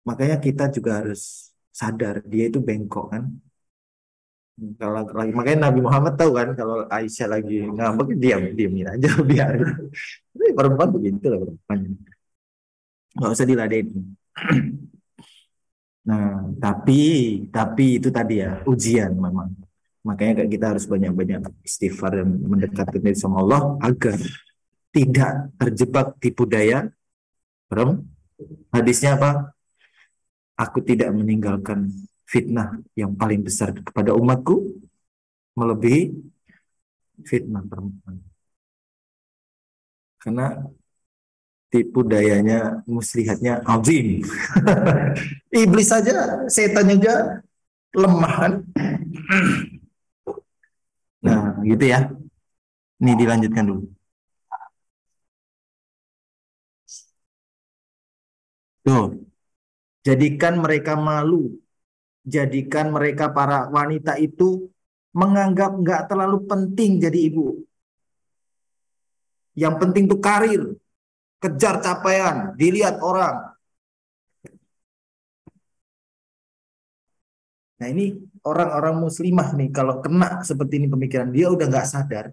Makanya kita juga harus sadar dia itu bengkok kan. Kalau lagi, makanya Nabi Muhammad tahu kan kalau Aisyah lagi ngambek, diamin aja biar. Tapi perempuan begitu lah perempuan. Nggak usah diladenin. Nah, tapi itu tadi ya ujian memang. Makanya kita harus banyak-banyak istighfar dan mendekat diri sama Allah agar tidak terjebak tipu daya. Hadisnya apa? Aku tidak meninggalkan fitnah yang paling besar kepada umatku melebihi fitnah perempuan. Karena tipu dayanya, muslihatnya azim. Iblis saja, setan aja lemah kan. Nah, gitu ya. Ini dilanjutkan dulu. Tuh, jadikan mereka malu. Jadikan mereka para wanita itu menganggap nggak terlalu penting jadi ibu. Yang penting tuh karir, kejar capaian, dilihat orang. Nah ini orang-orang muslimah nih, kalau kena seperti ini pemikiran, dia udah nggak sadar,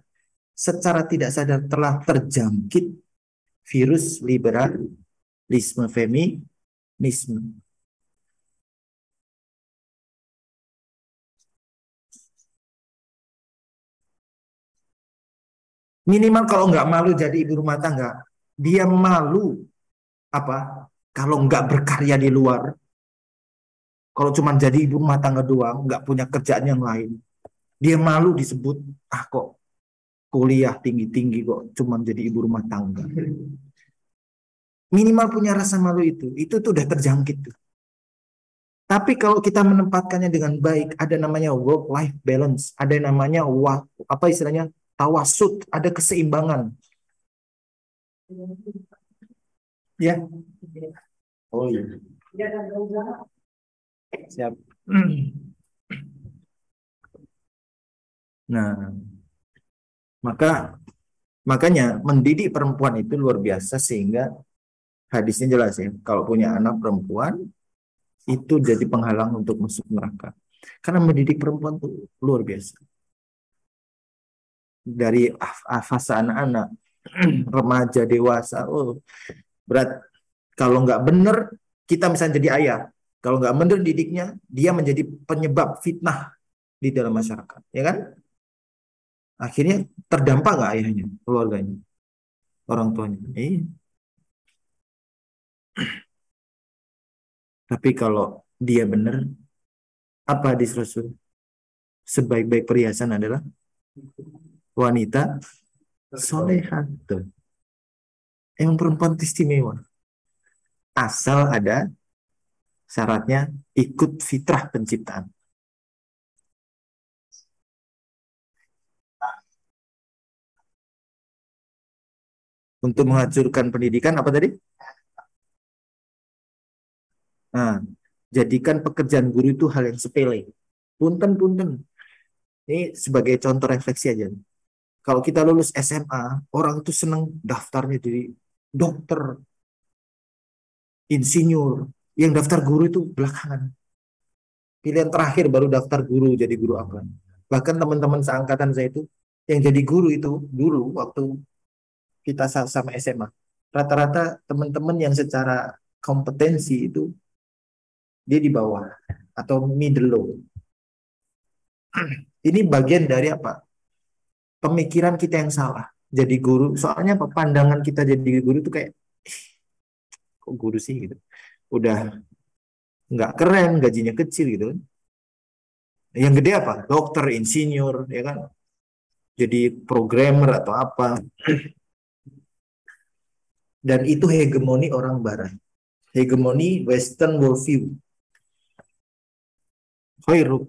secara tidak sadar telah terjangkit virus liberalisme feminisme. Minimal kalau nggak malu jadi ibu rumah tangga, dia malu apa? Kalau nggak berkarya di luar, kalau cuma jadi ibu rumah tangga doang, nggak punya kerjaan yang lain, dia malu disebut, kok kuliah tinggi-tinggi kok cuma jadi ibu rumah tangga. Minimal punya rasa malu itu tuh udah terjangkit tuh. Tapi kalau kita menempatkannya dengan baik, ada namanya work life balance, ada namanya apa istilahnya tawasud, ada keseimbangan. Ya, Oh iya. Siap. Nah, makanya mendidik perempuan itu luar biasa sehingga hadisnya jelas ya. Kalau punya anak perempuan itu jadi penghalang untuk masuk neraka. Karena mendidik perempuan itu luar biasa. Dari fase anak-anak, remaja, dewasa, oh berat. Kalau nggak bener, kita misalnya jadi ayah. Kalau nggak bener didiknya, dia menjadi penyebab fitnah di dalam masyarakat, ya kan? Akhirnya terdampak nggak ayahnya, keluarganya, orang tuanya. Tapi kalau dia bener, apa hadis Rasul? Sebaik-baik perhiasan adalah wanita solehah. Tuh. Emang perempuan itu istimewa. Asal ada syaratnya ikut fitrah penciptaan. Untuk menghancurkan pendidikan apa tadi? Nah, jadikan pekerjaan guru itu hal yang sepele. Punten, punten. Ini sebagai contoh refleksi aja. Kalau kita lulus SMA, orang itu senang daftarnya jadi dokter, insinyur. Yang daftar guru itu belakangan. Pilihan terakhir baru daftar guru jadi guru apa. Bahkan teman-teman seangkatan saya itu yang jadi guru itu dulu waktu kita sama SMA. Rata-rata teman-teman yang secara kompetensi itu dia di bawah atau middle low. Ini bagian dari apa? Pemikiran kita yang salah. Jadi guru, soalnya apa? Pandangan kita jadi guru itu kayak, kok guru sih gitu. Udah nggak keren, gajinya kecil gitu kan. Yang gede apa? Dokter, insinyur, ya kan? Jadi programmer atau apa. Dan itu hegemoni orang barat. Hegemoni Western worldview.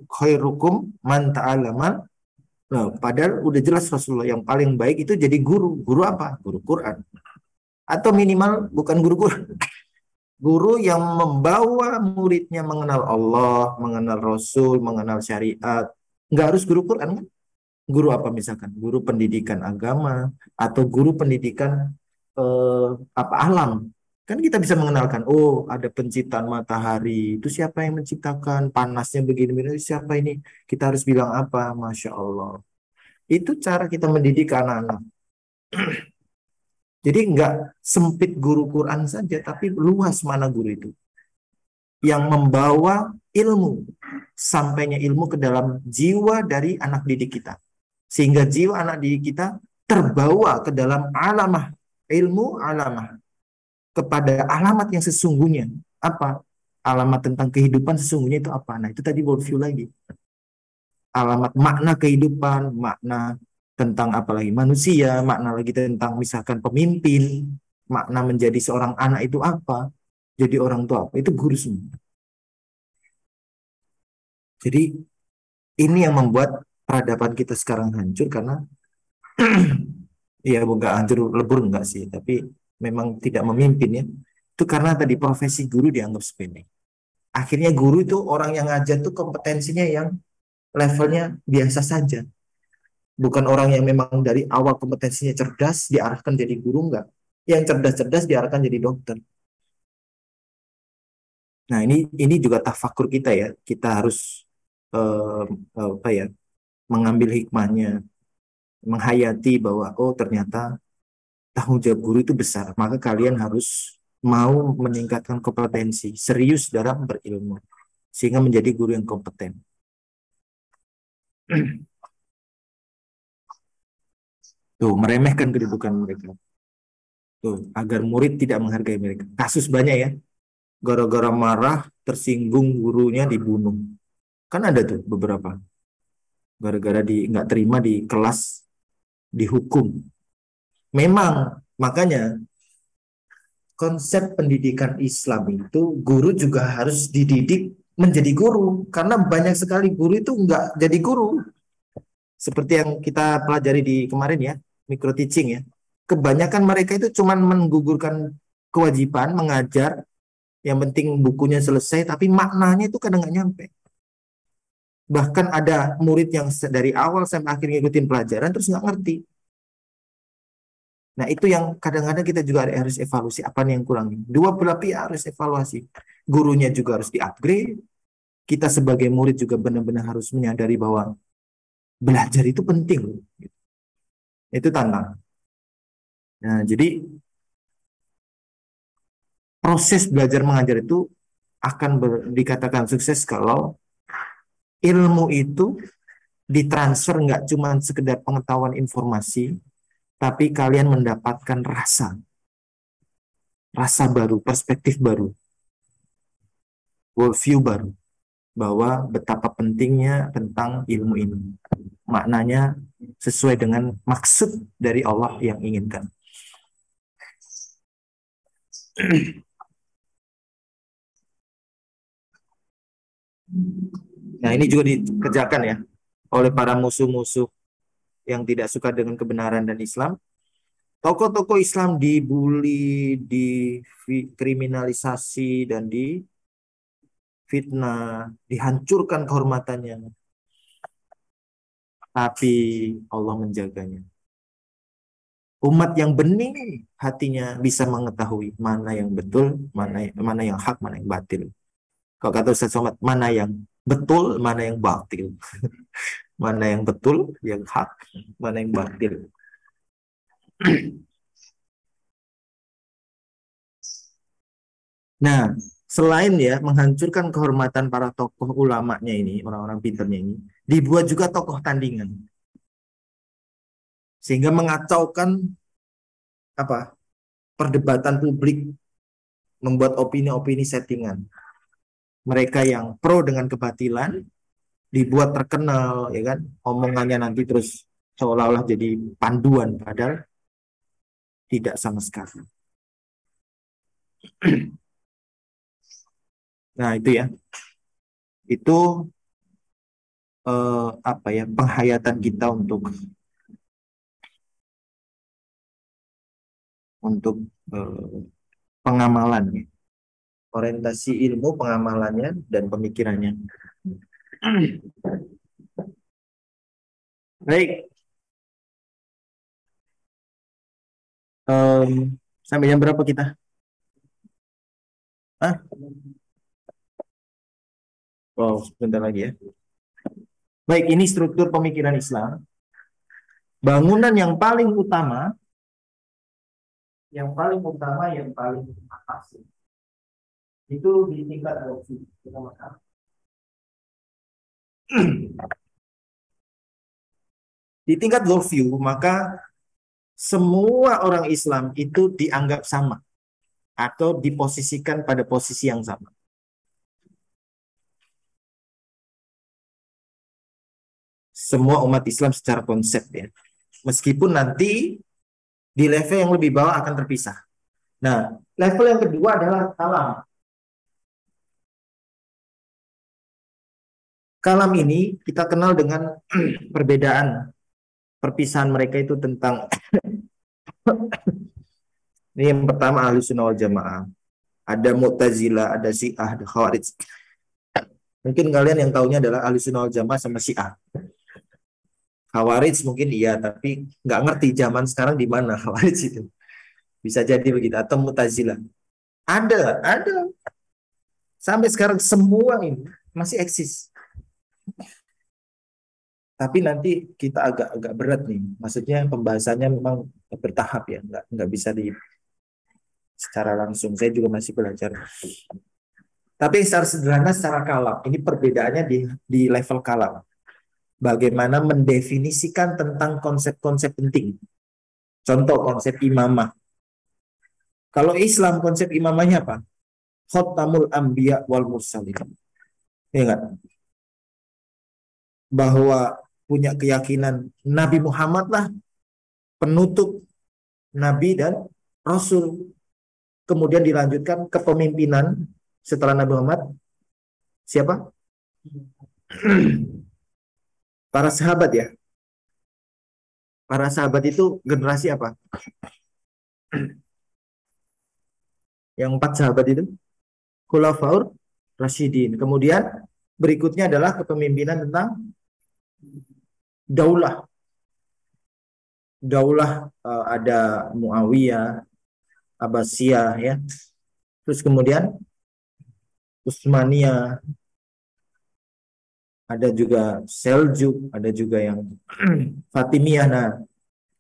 Khairukum man ta'alama. Nah, padahal udah jelas Rasulullah yang paling baik itu jadi guru. Guru apa? Guru Quran. Atau minimal bukan guru Quran. Guru yang membawa muridnya mengenal Allah, mengenal Rasul, mengenal syariat. Nggak harus guru Quran kan? Guru apa misalkan? Guru pendidikan agama atau guru pendidikan apa alam. Kan kita bisa mengenalkan, oh ada penciptaan matahari, itu siapa yang menciptakan, panasnya begini-begini, siapa ini? Kita harus bilang apa? Masya Allah. Itu cara kita mendidik anak-anak. Jadi nggak sempit guru Quran saja, tapi luas mana guru itu. Yang membawa ilmu, sampainya ilmu ke dalam jiwa dari anak didik kita. Sehingga jiwa anak didik kita terbawa ke dalam alamah, ilmu alamah. Kepada alamat yang sesungguhnya. Apa? Alamat tentang kehidupan sesungguhnya itu apa? Nah itu tadi worldview lagi. Alamat makna kehidupan, makna tentang apa lagi manusia, makna lagi tentang misalkan pemimpin, makna menjadi seorang anak itu apa, jadi orang tua apa, itu guru semua. Jadi ini yang membuat peradaban kita sekarang hancur karena ya bukan hancur lebur enggak sih, tapi memang tidak memimpin ya. Itu karena tadi profesi guru dianggap sepele. Akhirnya guru itu orang yang ngajar tuh kompetensinya yang levelnya biasa saja. Bukan orang yang memang dari awal kompetensinya cerdas diarahkan jadi guru enggak. Yang cerdas-cerdas diarahkan jadi dokter. Nah, ini juga tafakur kita ya. Kita harus eh, apa ya? Mengambil hikmahnya, menghayati bahwa oh ternyata tanggung jawab guru itu besar. Maka kalian harus mau meningkatkan kompetensi, serius dalam berilmu sehingga menjadi guru yang kompeten. Tuh, meremehkan kedudukan mereka. Tuh, agar murid tidak menghargai mereka. Kasus banyak ya. Gara-gara marah, tersinggung gurunya dibunuh. Kan ada tuh beberapa. Gara-gara nggak terima di kelas dihukum. Memang, makanya konsep pendidikan Islam itu guru juga harus dididik menjadi guru. Karena banyak sekali guru itu nggak jadi guru. Seperti yang kita pelajari di kemarin ya, micro teaching ya. Kebanyakan mereka itu cuma menggugurkan kewajiban mengajar, yang penting bukunya selesai, tapi maknanya itu kadang nggak nyampe. Bahkan ada murid yang dari awal sampai akhir ngikutin pelajaran terus nggak ngerti. Nah, itu yang kadang-kadang kita juga harus evaluasi apa nih yang kurang. Dua belah pihak harus evaluasi. Gurunya juga harus di-upgrade. Kita sebagai murid juga benar-benar harus menyadari bahwa belajar itu penting. Itu tantangan. Nah, jadi proses belajar mengajar itu akan dikatakan sukses kalau ilmu itu ditransfer nggak cuma sekedar pengetahuan informasi, tapi kalian mendapatkan rasa baru, perspektif baru, worldview baru, bahwa betapa pentingnya tentang ilmu ini. Maknanya sesuai dengan maksud dari Allah yang inginkan. Nah, ini juga dikerjakan ya oleh para musuh-musuh yang tidak suka dengan kebenaran dan Islam. Tokoh-tokoh Islam dibully, dikriminalisasi, dan difitnah, dihancurkan kehormatannya. Tapi Allah menjaganya. Umat yang bening hatinya bisa mengetahui mana yang betul, mana yang hak, mana yang batil. Kalau kata Ustaz Somad, mana yang betul, mana yang batil. Mana yang betul, yang hak, mana yang batil. Nah, selain ya menghancurkan kehormatan para tokoh ulamanya ini, orang-orang pinternya ini, dibuat juga tokoh tandingan. Sehingga mengacaukan apa? Perdebatan publik, membuat opini-opini settingan. Mereka yang pro dengan kebatilan dibuat terkenal, ya kan? Omongannya nanti terus seolah-olah jadi panduan, padahal tidak sama sekali. Nah, itu ya. Itu apa ya? Penghayatan kita untuk pengamalan ya. Orientasi ilmu, pengamalannya dan pemikirannya. Baik. Sampai jam berapa kita? Ah, oh, sebentar lagi ya. Baik, ini struktur pemikiran Islam. Bangunan yang paling utama, yang paling atas itu di tingkat worldview. Di tingkat worldview, maka semua orang Islam itu dianggap sama atau diposisikan pada posisi yang sama. Semua umat Islam secara konsep ya. Meskipun nanti di level yang lebih bawah akan terpisah. Nah, level yang kedua adalah kalam. Kalam ini kita kenal dengan perbedaan perpisahan mereka itu tentang ini yang pertama Ahlus Sunnah wal Jamaah. Ada Mu'tazilah, ada Syiah, ada Khawarij. Mungkin kalian yang taunya adalah Ahlus Sunnah wal Jamaah sama Syiah. Khawarij mungkin iya, tapi nggak ngerti zaman sekarang di mana Khawarij itu. Bisa jadi begitu. Atau Mu'tazilah. Ada. Sampai sekarang semua ini masih eksis. Tapi nanti kita agak berat nih. Maksudnya pembahasannya memang bertahap ya, nggak bisa secara langsung. Saya juga masih belajar. Tapi secara sederhana, secara kalam, ini perbedaannya di level kalam. Bagaimana mendefinisikan tentang konsep-konsep penting. Contoh konsep imamah. Kalau Islam konsep imamahnya apa? Khatamul Anbiya wal Mursalin. Ya enggak? Bahwa punya keyakinan Nabi Muhammad lah penutup Nabi dan Rasul. Kemudian dilanjutkan kepemimpinan setelah Nabi Muhammad. Siapa? Para sahabat ya. Para sahabat itu generasi apa? Yang 4 sahabat itu, Khulafaur Rasyidin. Kemudian berikutnya adalah kepemimpinan tentang daulah. Daulah ada Muawiyah, Abbasiyah ya. Terus kemudian Utsmaniyah, ada juga Seljuk, ada juga yang Fatimiyah. Nah,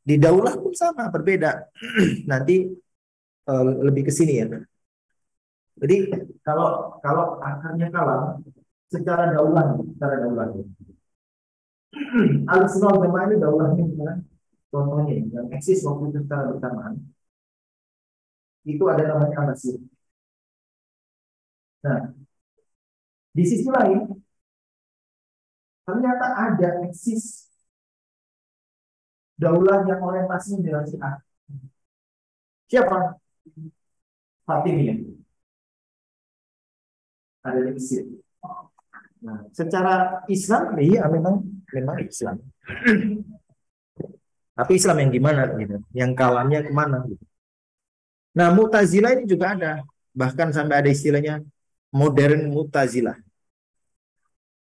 di daulah pun sama, berbeda. Nanti lebih ke sini ya. Jadi kalau kalau akarnya kalah secara daulah, secara daulah. Al-Sunnah wal Jamaah ini daulahnya gimana? Contohnya yang eksis waktu itu secara bersamaan itu ada namanya Abbasiyah. Nah, di sisi lain ternyata ada eksis daulah yang orientasinya dengan Syiah. Siapa? Fatimiyah. Ada di Mesir. Nah, secara Islam, iya memang Islam. Tapi Islam yang gimana gitu? Yang kalahnya kemana? Gitu. Nah, Mu'tazilah ini juga ada. Bahkan sampai ada istilahnya modern Mu'tazilah.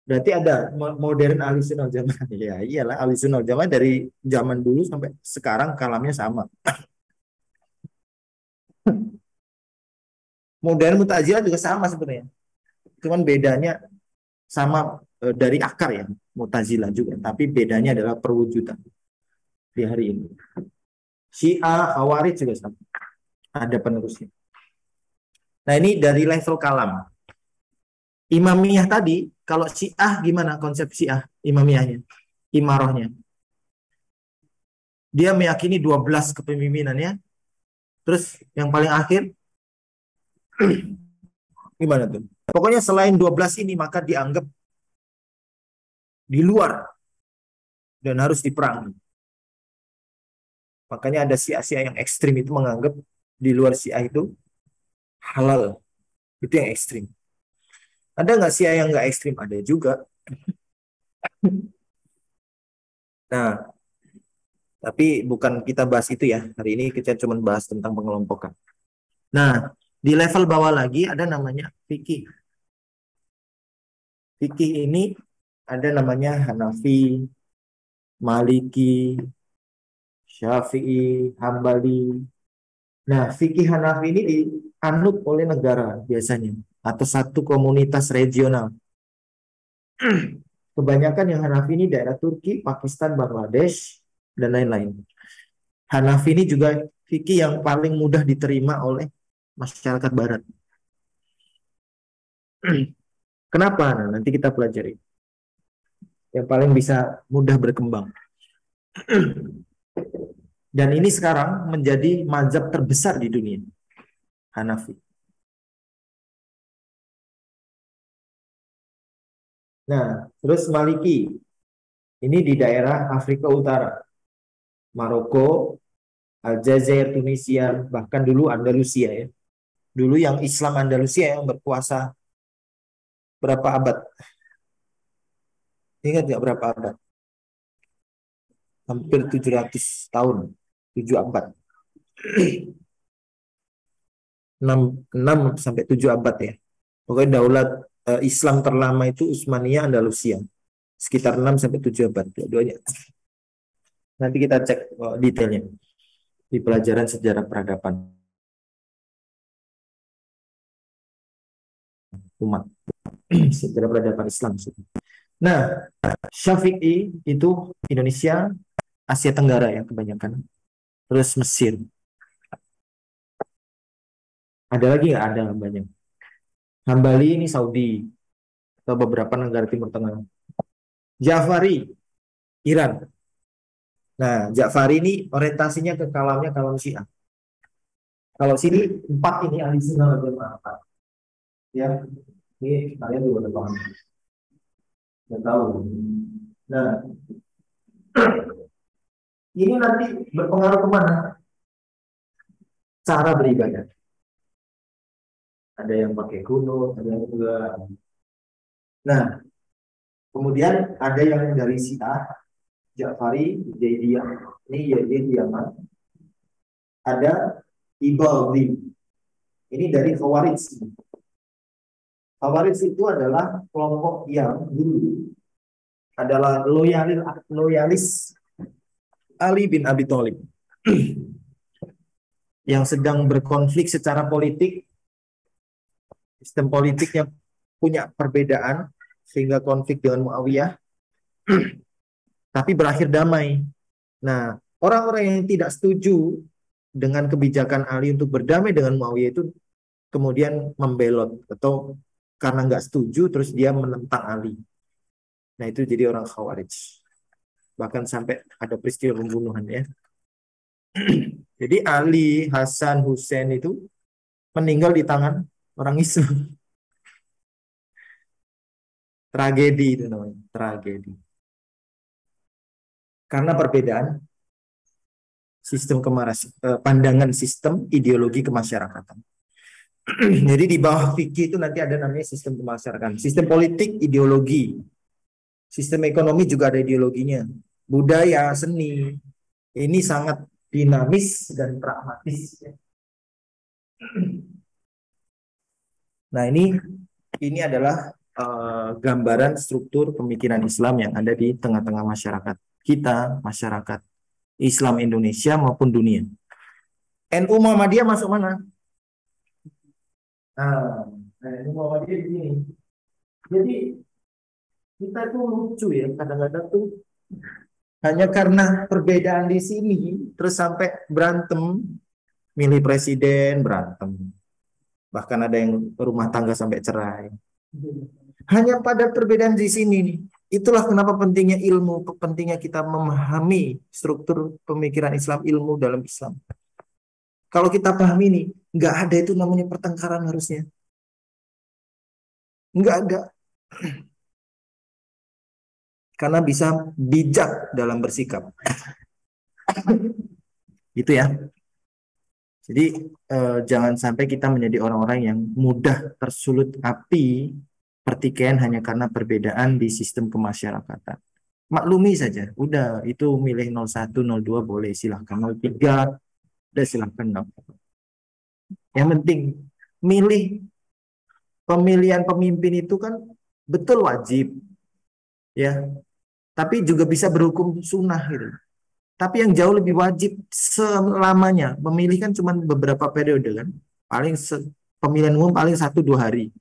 Berarti ada modern Ahlussunnah wal Jamaah. Ya, iyalah Ahlussunnah wal Jamaah dari zaman dulu sampai sekarang kalamnya sama. Modern Mu'tazilah juga sama sebenarnya. Cuman bedanya sama dari akar ya, Mu'tazilah juga. Tapi bedanya adalah perwujudan di hari ini. Syiah, Khawarij juga sama. Ada penerusnya. Nah, ini dari level kalam. Imamiyah tadi, kalau Syiah gimana konsep Syiah Imamiyahnya? Imarahnya. Dia meyakini 12 kepemimpinannya. Terus yang paling akhir gimana tuh? Pokoknya selain 12 ini maka dianggap di luar dan harus diperangi. Makanya ada Syiah yang ekstrim itu menganggap di luar Syiah itu halal. Itu yang ekstrim. Ada nggak Syiah yang nggak ekstrim? Ada juga. Nah, tapi bukan kita bahas itu ya. Hari ini kita cuma bahas tentang pengelompokan. Nah, di level bawah lagi ada namanya fikih. Fikih ini ada namanya Hanafi, Maliki, Syafi'i, Hambali. Nah, fikih Hanafi ini dianut oleh negara biasanya atau satu komunitas regional. Kebanyakan yang Hanafi ini daerah Turki, Pakistan, Bangladesh, dan lain-lain. Hanafi ini juga fikih yang paling mudah diterima oleh masyarakat Barat. Kenapa? Nah, nanti kita pelajari. Yang paling bisa mudah berkembang. Dan ini sekarang menjadi mazhab terbesar di dunia. Hanafi. Nah, terus Maliki. Ini di daerah Afrika Utara. Maroko, Aljazair, Tunisia, bahkan dulu Andalusia ya. Dulu yang Islam Andalusia yang berkuasa berapa abad? Ingat nggak berapa abad? Hampir 700 tahun. 7 abad. 6 sampai 7 abad ya. Pokoknya daulat Islam terlama itu Utsmaniyah Andalusia. Sekitar 6 sampai 7 abad dua-duanya. Nanti kita cek detailnya di pelajaran sejarah peradaban umat. Sejarah peradaban Islam. Nah, Syafi'i itu Indonesia, Asia Tenggara ya kebanyakan. Terus Mesir. Ada lagi nggak? Ada banyak. Hambali ini Saudi atau beberapa negara Timur Tengah. Ja'fari, Iran. Nah, Ja'fari ini orientasinya ke kalamnya kalam Syiah. Kalau sini 4 ini ahli sunnah wal jamaah. Ya, ini kalian juga udah paham. Udah tahu. Nah, ini nanti berpengaruh kemana? Cara beribadah. Ada yang pakai kunut, ada yang juga. Nah, kemudian ada yang dari Syiah, Ja'fari, Zaidiyah, ini Yazid Yaman. Ada Ibadhi. Ini dari Khawarij. Khawarij itu adalah kelompok yang dulu adalah loyalis Ali bin Abi Thalib yang sedang berkonflik secara politik, sistem politiknya punya perbedaan sehingga konflik dengan Muawiyah, tapi berakhir damai. Nah, orang-orang yang tidak setuju dengan kebijakan Ali untuk berdamai dengan Muawiyah itu kemudian membelot atau karena nggak setuju terus dia menentang Ali. Nah, itu jadi orang Khawarij. Bahkan sampai ada peristiwa pembunuhan ya. Jadi Ali, Hasan, Hussein itu meninggal di tangan orang Islam. Tragedi itu namanya, tragedi. Karena perbedaan pandangan sistem ideologi kemasyarakatan. Jadi di bawah fikih itu nanti ada namanya sistem kemasyarakatan. Sistem politik, ideologi. Sistem ekonomi juga ada ideologinya. Budaya, seni. Ini sangat dinamis dan pragmatis. Nah, ini adalah gambaran struktur pemikiran Islam yang ada di tengah-tengah masyarakat kita, masyarakat Islam Indonesia maupun dunia. NU Muhammadiyah masuk mana? Nah, NU Muhammadiyah di sini. Jadi kita tuh lucu ya, kadang-kadang tuh hanya karena perbedaan di sini terus sampai berantem, milih presiden berantem. Bahkan ada yang rumah tangga sampai cerai. Hanya pada perbedaan di sini nih. Itulah kenapa pentingnya ilmu, pentingnya kita memahami struktur pemikiran Islam, ilmu dalam Islam. Kalau kita pahami nih, nggak ada itu namanya pertengkaran harusnya. Nggak ada. Karena bisa bijak dalam bersikap. Gitu ya. Jadi jangan sampai kita menjadi orang-orang yang mudah tersulut api pertikaian hanya karena perbedaan di sistem kemasyarakatan. Maklumi saja, udah itu milih 01, 02 boleh, silahkan 03, udah silahkan. Yang penting milih pemilihan pemimpin itu kan betul wajib, ya. Tapi juga bisa berhukum sunnah gitu. Tapi yang jauh lebih wajib selamanya, memilih kan cuma beberapa periode kan, paling pemilihan umum paling 1-2 hari.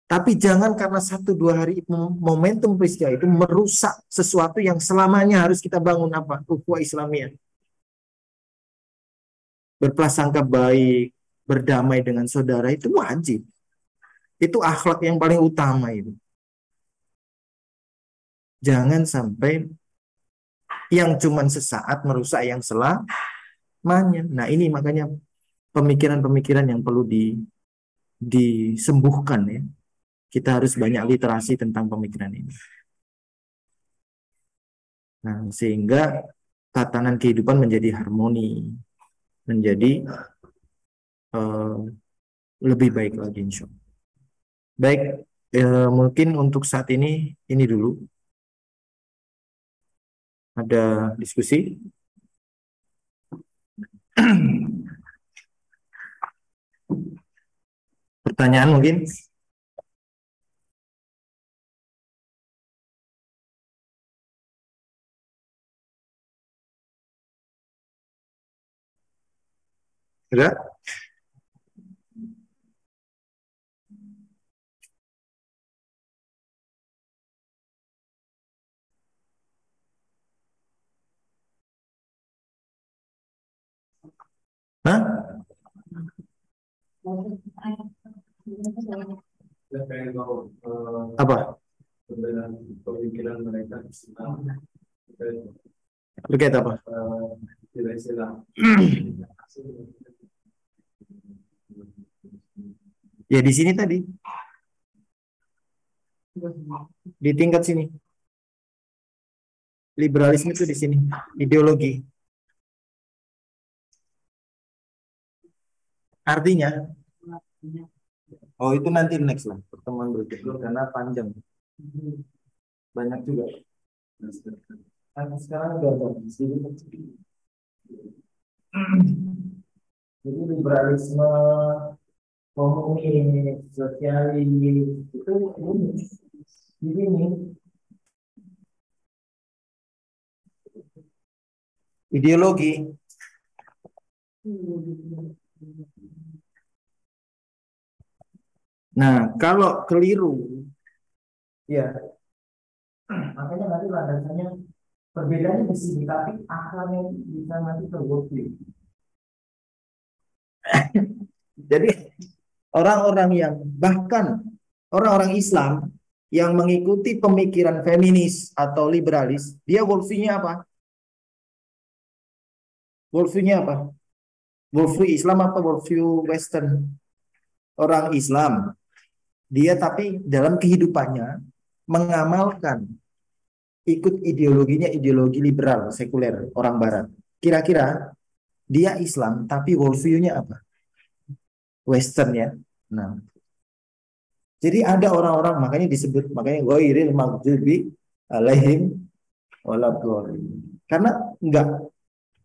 Tapi jangan karena 1-2 hari momentum peristiwa itu merusak sesuatu yang selamanya harus kita bangun apa? Ukhuwah Islamiyah. Berprasangka baik, berdamai dengan saudara itu wajib. Itu akhlak yang paling utama itu. Jangan sampai yang cuman sesaat merusak yang selamanya. Nah, ini makanya pemikiran-pemikiran yang perlu disembuhkan ya. Kita harus banyak literasi tentang pemikiran ini. Nah, sehingga tatanan kehidupan menjadi harmoni, menjadi lebih baik lagi insya Allah. Baik, mungkin untuk saat ini dulu. Ada diskusi? Pertanyaan mungkin? Ada? Hah? Apa? Pemikiran mereka terkait apa? Ya di sini tadi. Di tingkat sini. Liberalisme itu di sini, ideologi. Artinya, oh itu nanti next lah, pertemuan berikutnya karena panjang. Banyak juga. Sekarang udah ada di sini. Jadi liberalisme komunis, sosialis, itu ini di sini. Ideologi. Nah, kalau keliru, ya Makanya nanti landasannya perbedaannya di sini, tapi akarnya bisa nanti terbukti. jadi orang-orang yang bahkan orang-orang Islam yang mengikuti pemikiran feminis atau liberalis, dia worldview-nya apa? Worldview-nya apa? Worldview Islam apa worldview Western? Orang Islam, dia tapi dalam kehidupannya mengamalkan ikut ideologinya ideologi liberal sekuler orang Barat. Kira-kira dia Islam tapi worldview-nya apa? Western ya. Nah, jadi ada orang-orang makanya disebut makanya ghairil maghdubi alaihim waladhdallin. Karena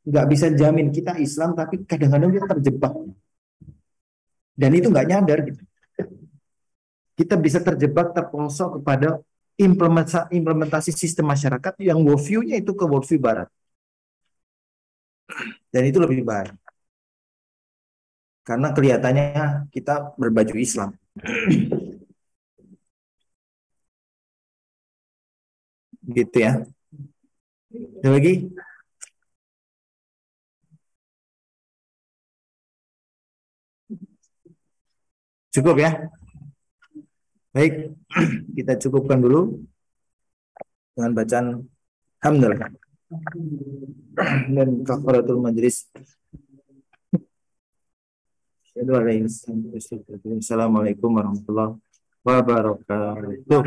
nggak bisa jamin kita Islam tapi kadang-kadang kita terjebak dan itu nggak nyadar gitu. Kita bisa terjebak terperosok kepada implementasi sistem masyarakat yang worldview-nya itu ke worldview Barat dan itu lebih baik karena kelihatannya kita berbaju Islam. Gitu ya. Ada lagi? Cukup ya? Baik, kita cukupkan dulu dengan bacaan hamdalah dan kafaratul majlis. Assalamualaikum warahmatullahi wabarakatuh.